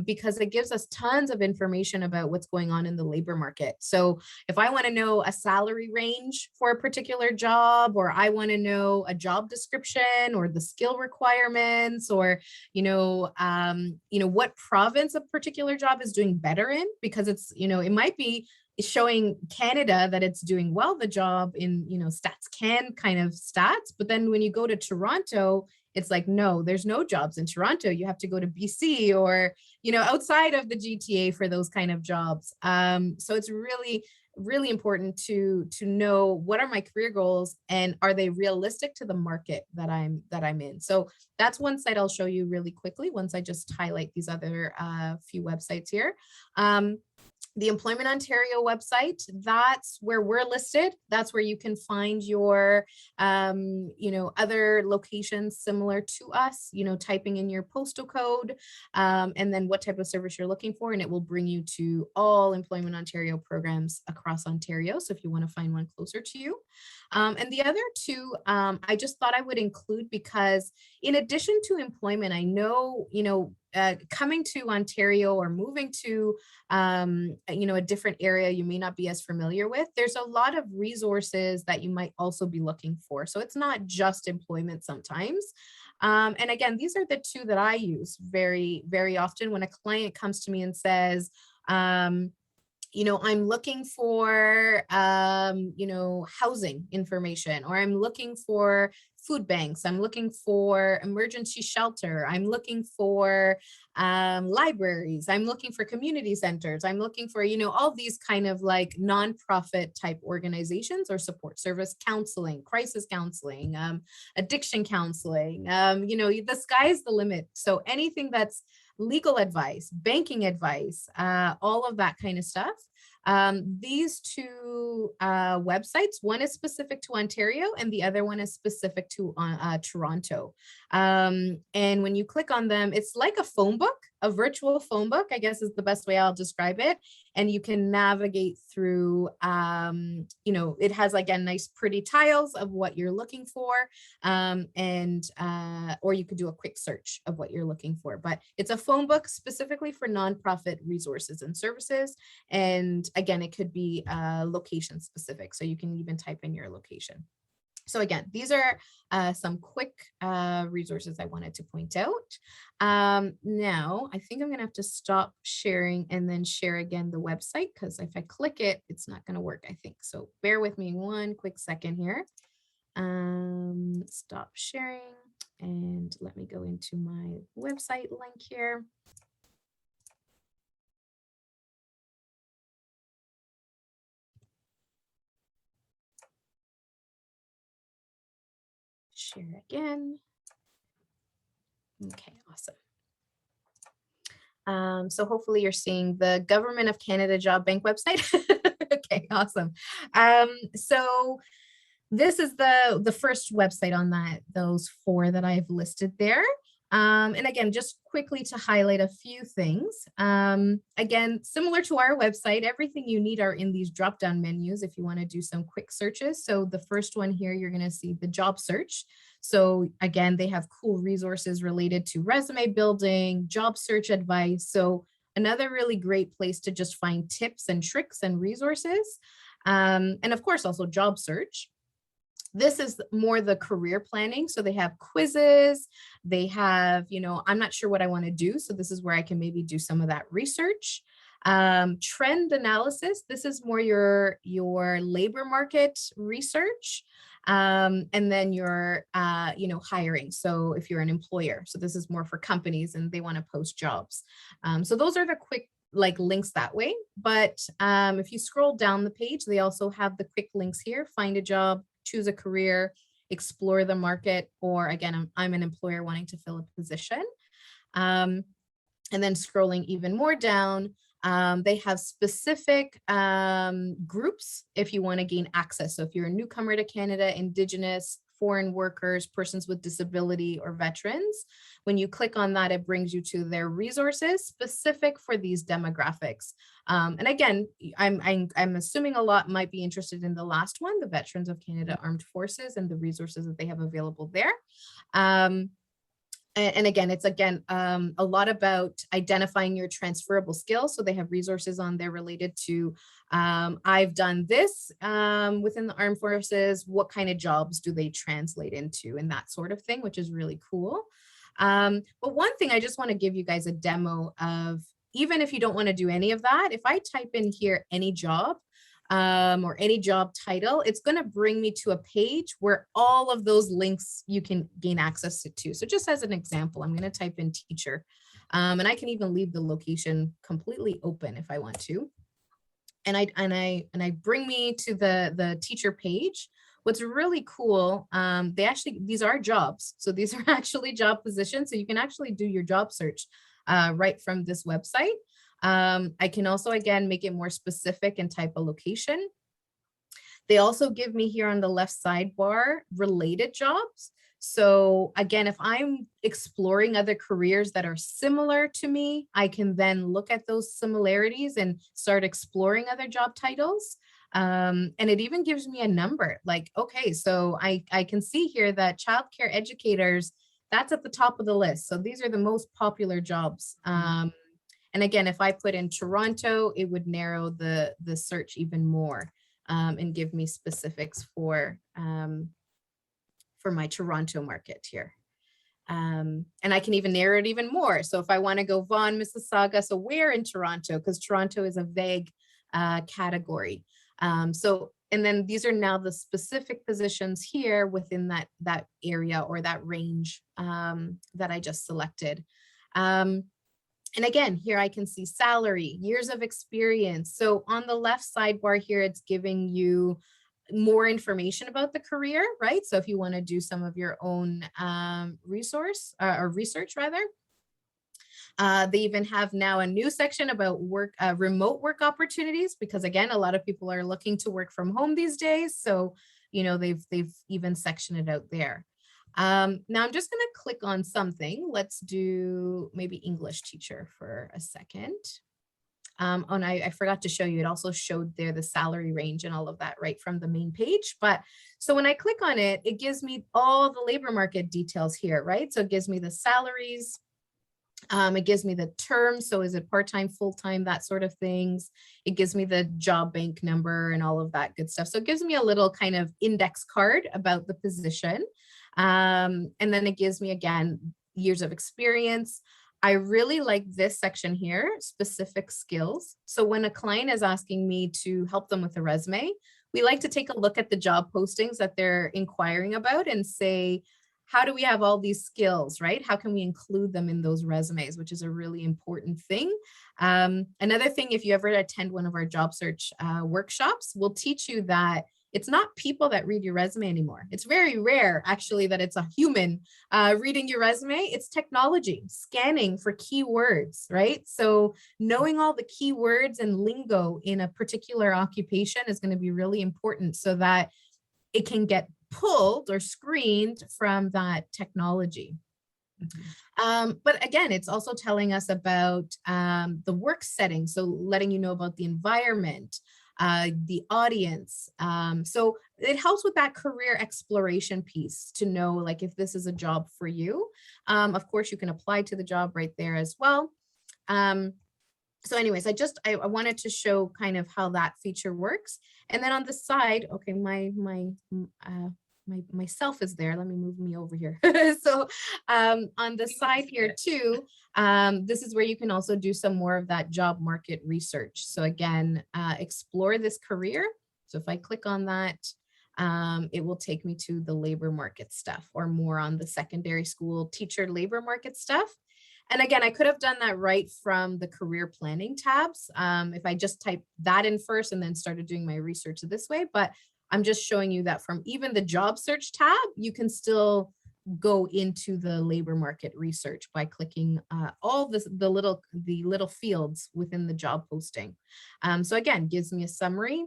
Speaker 2: because it gives us tons of information about what's going on in the labor market. So if I want to know a salary range for a particular job, or I want to know a job description or the skill requirements, or what province a particular job is doing better in, because it's, it might be showing Canada that it's doing well, the job in, stats can kind of stats. But then when you go to Toronto, it's like, no, there's no jobs in Toronto. You have to go to BC or, outside of the GTA for those kind of jobs. So it's really, really important to know what are my career goals and are they realistic to the market that I'm in. So that's one site I'll show you really quickly once I just highlight these other few websites here. The Employment Ontario website, that's where we're listed. That's where you can find your, other locations similar to us, typing in your postal code, and then what type of service you're looking for, and it will bring you to all Employment Ontario programs across Ontario. So if you want to find one closer to you. And the other two, I just thought I would include because in addition to employment, I know, coming to Ontario or moving to, a different area you may not be as familiar with, there's a lot of resources that you might also be looking for. So it's not just employment sometimes. And again, these are the two that I use very, very often when a client comes to me and says, I'm looking for, housing information, or I'm looking for food banks, I'm looking for emergency shelter, I'm looking for libraries, I'm looking for community centers, I'm looking for, all these kind of like nonprofit type organizations or support service counseling, crisis counseling, addiction counseling, the sky's the limit. So anything that's legal advice, banking advice, all of that kind of stuff. These two websites, one is specific to Ontario and the other one is specific to Toronto. And when you click on them, it's like a phone book, a virtual phone book, I guess is the best way I'll describe it. And you can navigate through, it has like a nice pretty tiles of what you're looking for. Or you could do a quick search of what you're looking for, but it's a phone book specifically for nonprofit resources and services. And again, it could be location specific. So you can even type in your location. So again, these are some quick resources I wanted to point out. Now, I think I'm going to have to stop sharing and then share again the website, because if I click it, it's not going to work, I think. So bear with me one quick second here. Stop sharing and let me go into my website link here. Share again. Okay, awesome. So hopefully you're seeing the Government of Canada Job Bank website. Okay, awesome. So this is the first website on those four that I've listed there. And again, just quickly to highlight a few things. Again, similar to our website, everything you need are in these drop-down menus if you want to do some quick searches. So the first one here, you're going to see the job search. So again, they have cool resources related to resume building, job search advice. So another really great place to just find tips and tricks and resources. And of course, also job search. This is more the career planning. So they have quizzes, they have, I'm not sure what I want to do. So this is where I can maybe do some of that research. Trend analysis. This is more your labor market research. And then your, hiring. So if you're an employer, so this is more for companies and they want to post jobs. So those are the quick links that way. But if you scroll down the page, they also have the quick links here, find a job, choose a career, explore the market, or again, I'm an employer wanting to fill a position. And then scrolling even more down, They have specific groups if you want to gain access. So if you're a newcomer to Canada, Indigenous, foreign workers, persons with disability, or veterans, when you click on that, it brings you to their resources specific for these demographics. And again, I'm assuming a lot might be interested in the last one, the Veterans of Canada Armed Forces, and the resources that they have available there. And again, it's a lot about identifying your transferable skills. So they have resources on there related to, I've done this within the armed forces, what kind of jobs do they translate into, and that sort of thing, which is really cool. But one thing I just want to give you guys a demo of, even if you don't want to do any of that, if I type in here any job, or any job title, it's going to bring me to a page where all of those links you can gain access to. So just as an example, I'm going to type in teacher, and I can even leave the location completely open if I want to. And I bring me to the teacher page. What's really cool, these are jobs. So these are actually job positions. So you can actually do your job search right from this website. I can also, again, make it more specific and type a location. They also give me here on the left sidebar related jobs. So again, if I'm exploring other careers that are similar to me, I can then look at those similarities and start exploring other job titles. And it even gives me a number, like, okay, so I can see here that childcare educators, that's at the top of the list. So these are the most popular jobs. And again, if I put in Toronto, it would narrow the search even more, and give me specifics for my Toronto market here. And I can even narrow it even more. So if I want to go Vaughan, Mississauga, so where in Toronto, because Toronto is a vague category. And then these are now the specific positions here within that area or that range that I just selected. And again, here I can see salary, years of experience. So on the left sidebar here, it's giving you more information about the career, right? So if you want to do some of your own research rather. They even have now a new section about remote work opportunities, because again, a lot of people are looking to work from home these days. So, they've even sectioned it out there. Now I'm just going to click on something. Let's do maybe English teacher for a second. And I forgot to show you, it also showed there the salary range and all of that right from the main page. But so when I click on it, it gives me all the labor market details here, right? So it gives me the salaries. It gives me the term. So is it part-time, full-time, that sort of things. It gives me the job bank number and all of that good stuff. So it gives me a little kind of index card about the position. And then it gives me, again, years of experience. I really like this section here, specific skills. So when a client is asking me to help them with a resume, we like to take a look at the job postings that they're inquiring about and say, how do we have all these skills, right? How can we include them in those resumes, which is a really important thing. Another thing, if you ever attend one of our job search workshops, we'll teach you that it's not people that read your resume anymore. It's very rare, actually, that it's a human reading your resume. It's technology scanning for keywords, right? So knowing all the keywords and lingo in a particular occupation is going to be really important so that it can get pulled or screened from that technology. Mm-hmm. But again, it's also telling us about the work setting. So letting you know about the environment, the audience. So it helps with that career exploration piece to know, like, if this is a job for you. Of course, you can apply to the job right there as well. So anyways, I wanted to show kind of how that feature works. And then on the side, okay, myself is there. Let me move me over here. So on the side here too, this is where you can also do some more of that job market research. So again, explore this career. So if I click on that, it will take me to the labor market stuff, or more on the secondary school teacher labor market stuff. And again, I could have done that right from the career planning tabs if I just typed that in first and then started doing my research this way. But I'm just showing you that from even the job search tab, you can still go into the labor market research by clicking all the little fields within the job posting. So again, gives me a summary,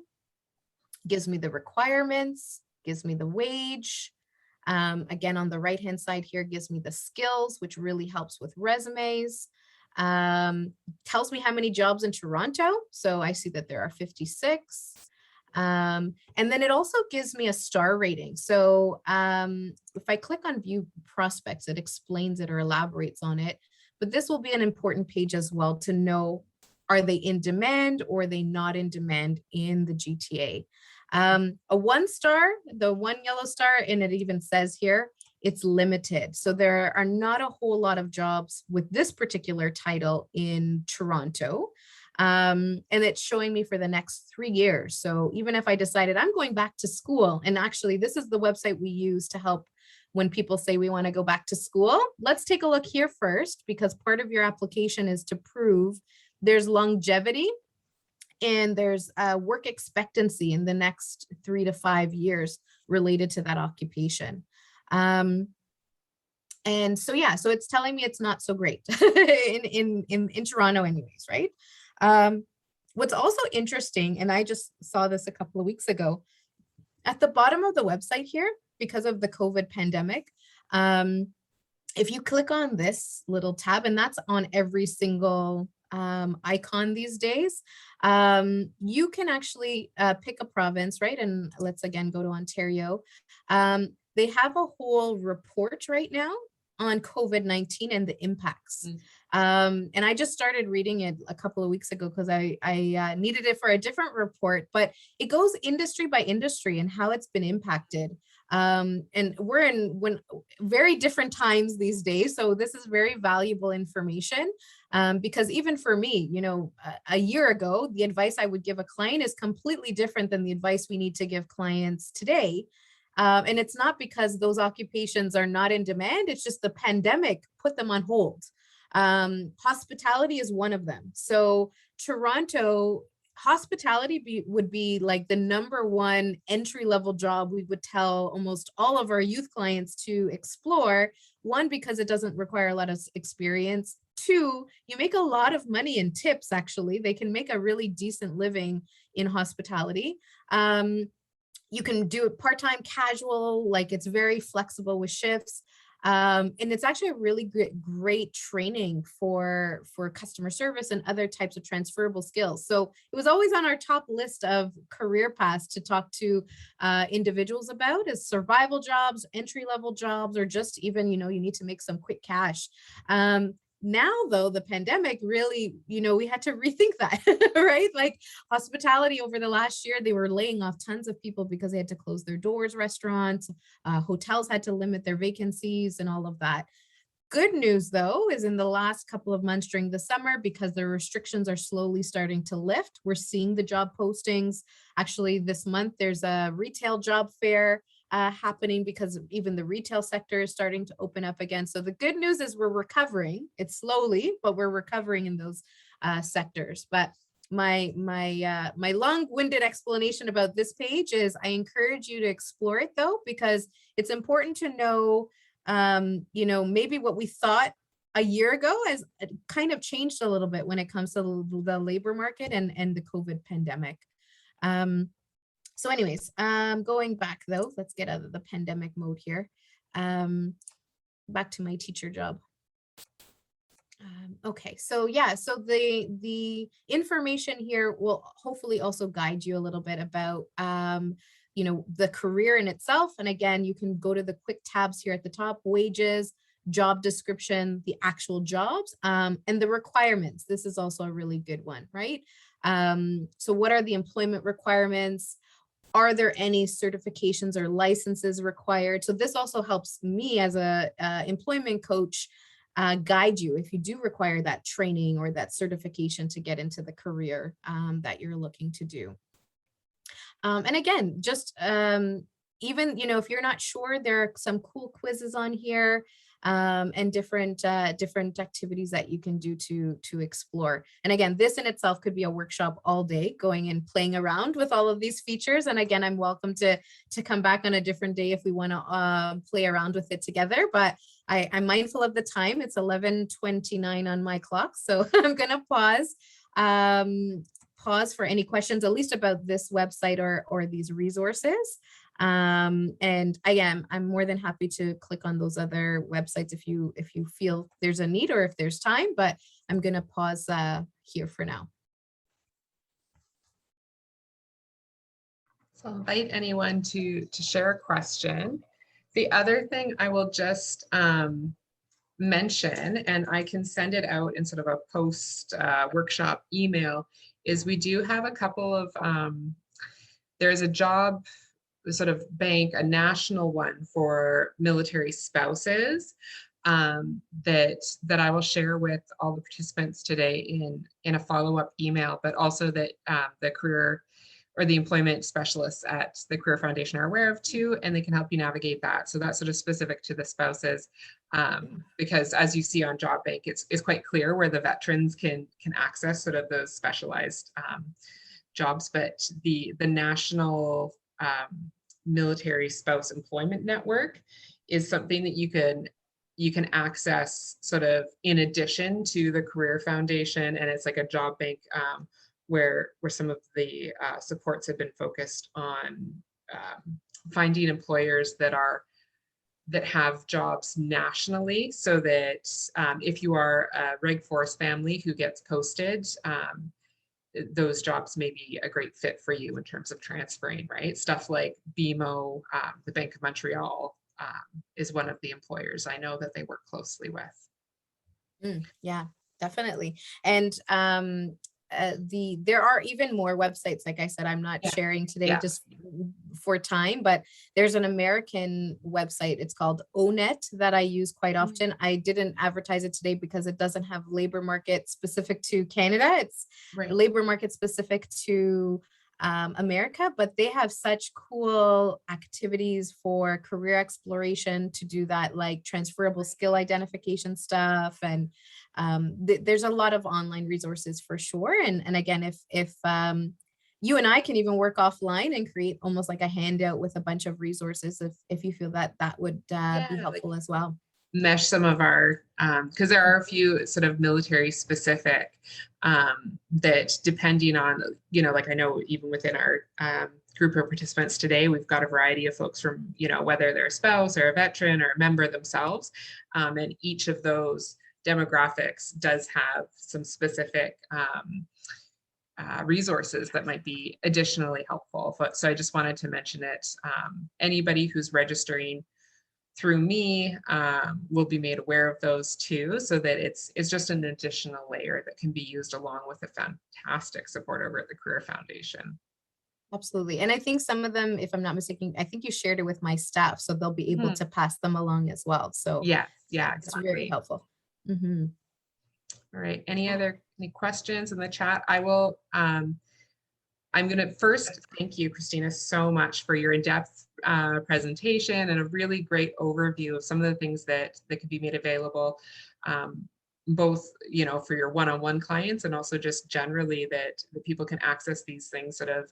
Speaker 2: gives me the requirements, gives me the wage. Again, on the right-hand side here, gives me the skills, which really helps with resumes. Tells me how many jobs in Toronto. So I see that there are 56. And then it also gives me a star rating. So if I click on view prospects, it explains it or elaborates on it. But this will be an important page as well to know, are they in demand or are they not in demand in the GTA? A 1 star, the 1 yellow star, and it even says here, it's limited. So there are not a whole lot of jobs with this particular title in Toronto. And it's showing me for the next 3 years. So even if I decided I'm going back to school, and actually this is the website we use to help when people say we want to go back to school. Let's take a look here first, because part of your application is to prove there's longevity and there's work expectancy in the next 3 to 5 years related to that occupation. And so, yeah, so it's telling me it's not so great in Toronto anyways, right? What's also interesting, and I just saw this a couple of weeks ago, at the bottom of the website here, because of the COVID pandemic, if you click on this little tab, and that's on every single icon these days, you can actually pick a province, right? And let's again go to Ontario. They have a whole report right now on COVID-19 and the impacts. And I just started reading it a couple of weeks ago because I needed it for a different report, but it goes industry by industry and how it's been impacted. And we're in very different times these days. So this is very valuable information because even for me, you know, a year ago, the advice I would give a client is completely different than the advice we need to give clients today. And it's not because those occupations are not in demand. It's just the pandemic put them on hold. Hospitality is one of them. So Toronto, hospitality would be like the #1 entry-level job we would tell almost all of our youth clients to explore. 1, because it doesn't require a lot of experience. 2, you make a lot of money in tips, actually. They can make a really decent living in hospitality. You can do it part-time, casual, like it's very flexible with shifts. And it's actually a really great training for customer service and other types of transferable skills. So it was always on our top list of career paths to talk to individuals about, is survival jobs, entry-level jobs, or just even, you know, you need to make some quick cash. Now, though, the pandemic really, you know, we had to rethink that, right? Like hospitality over the last year, they were laying off tons of people because they had to close their doors, restaurants, hotels had to limit their vacancies and all of that. Good news, though, is in the last couple of months during the summer, because the restrictions are slowly starting to lift, we're seeing the job postings. Actually, this month, there's a retail job fair happening because even the retail sector is starting to open up again. So the good news is we're recovering. It's slowly, but we're recovering in those sectors. But my long-winded explanation about this page is I encourage you to explore it, though, because it's important to know, you know, maybe what we thought a year ago has kind of changed a little bit when it comes to the labor market and the COVID pandemic. So anyways, going back though, let's get out of the pandemic mode here. Back to my teacher job. Okay, so yeah, so the information here will hopefully also guide you a little bit about, you know, the career in itself. And again, you can go to the quick tabs here at the top: wages, job description, the actual jobs, and the requirements. This is also a really good one, right? So what are the employment requirements? Are there any certifications or licenses required? So this also helps me as a employment coach guide you if you do require that training or that certification to get into the career that you're looking to do. And again, just even, you know, if you're not sure, there are some cool quizzes on here. and different activities that you can do to explore. And again, this in itself could be a workshop all day, going and playing around with all of these features. And again, I'm welcome to come back on a different day if we want to play around with it together. But I'm mindful of the time. It's 11:29 on my clock, so I'm gonna pause. Pause for any questions, at least about this website or these resources. And again, I'm more than happy to click on those other websites if you feel there's a need or if there's time, but I'm going to pause here for now.
Speaker 1: So I'll invite anyone to share a question. The other thing I will just mention, and I can send it out in sort of a post workshop email, is we do have a couple of, there's a job sort of bank, a national one for military spouses that I will share with all the participants today in a follow-up email, but also that the career or the employment specialists at the Career Foundation are aware of too, and they can help you navigate that. So that's sort of specific to the spouses, because as you see on Job Bank, it's quite clear where the veterans can access sort of those specialized jobs, but the National Military Spouse Employment Network is something that you can access sort of in addition to the Career Foundation, and it's like a job bank where some of the supports have been focused on finding employers that have jobs nationally, so that if you are a Reg Force family who gets posted, those jobs may be a great fit for you in terms of transferring, right? Stuff like BMO, the Bank of Montreal is one of the employers I know that they work closely with.
Speaker 2: Yeah, definitely. And there are even more websites. Like I said, I'm not sharing today just for time, but there's an American website. It's called ONET that I use quite often. I didn't advertise it today because it doesn't have labor market specific to Canada. It's labor market specific to America, but they have such cool activities for career exploration to do that, like transferable skill identification stuff. And there's a lot of online resources for sure. And again, if you and I can even work offline and create almost like a handout with a bunch of resources, if you feel that would be helpful as well.
Speaker 1: Mesh some of our, because there are a few sort of military specific that depending on, like I know even within our group of participants today, we've got a variety of folks from, whether they're a spouse or a veteran or a member themselves. And each of those demographics does have some specific resources that might be additionally helpful. So I just wanted to mention it. Anybody who's registering through me will be made aware of those too, so that it's just an additional layer that can be used along with the fantastic support over at the Career Foundation.
Speaker 2: Absolutely. And I think some of them, if I'm not mistaken, I think you shared it with my staff, so they'll be able to pass them along as well. So
Speaker 1: yeah,
Speaker 2: it's very helpful.
Speaker 1: All right, any questions in the chat? I will, I'm going to first thank you, Christina, so much for your in-depth presentation and a really great overview of some of the things that could be made available, both, for your one-on-one clients and also just generally that people can access these things sort of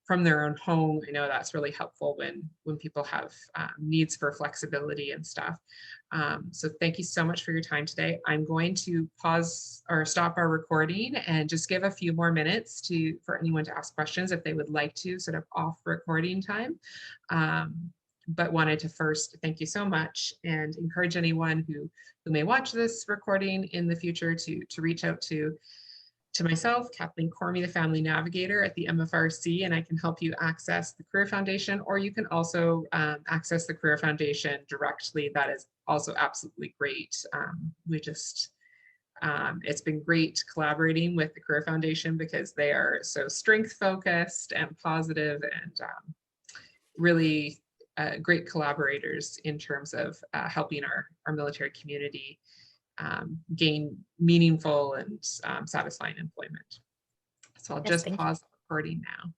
Speaker 1: from their own home. I know that's really helpful when people have needs for flexibility and stuff. So thank you so much for your time today. I'm going to pause or stop our recording and just give a few more minutes for anyone to ask questions if they would like to, sort of off recording time. But wanted to first thank you so much and encourage anyone who may watch this recording in the future to reach out to myself, Kathleen Cormy, the Family Navigator at the MFRC, and I can help you access the Career Foundation, or you can also access the Career Foundation directly. That is also absolutely great. It's been great collaborating with the Career Foundation because they are so strength focused and positive and really great collaborators in terms of helping our military community gain meaningful and satisfying employment. So I'll just pause the recording now.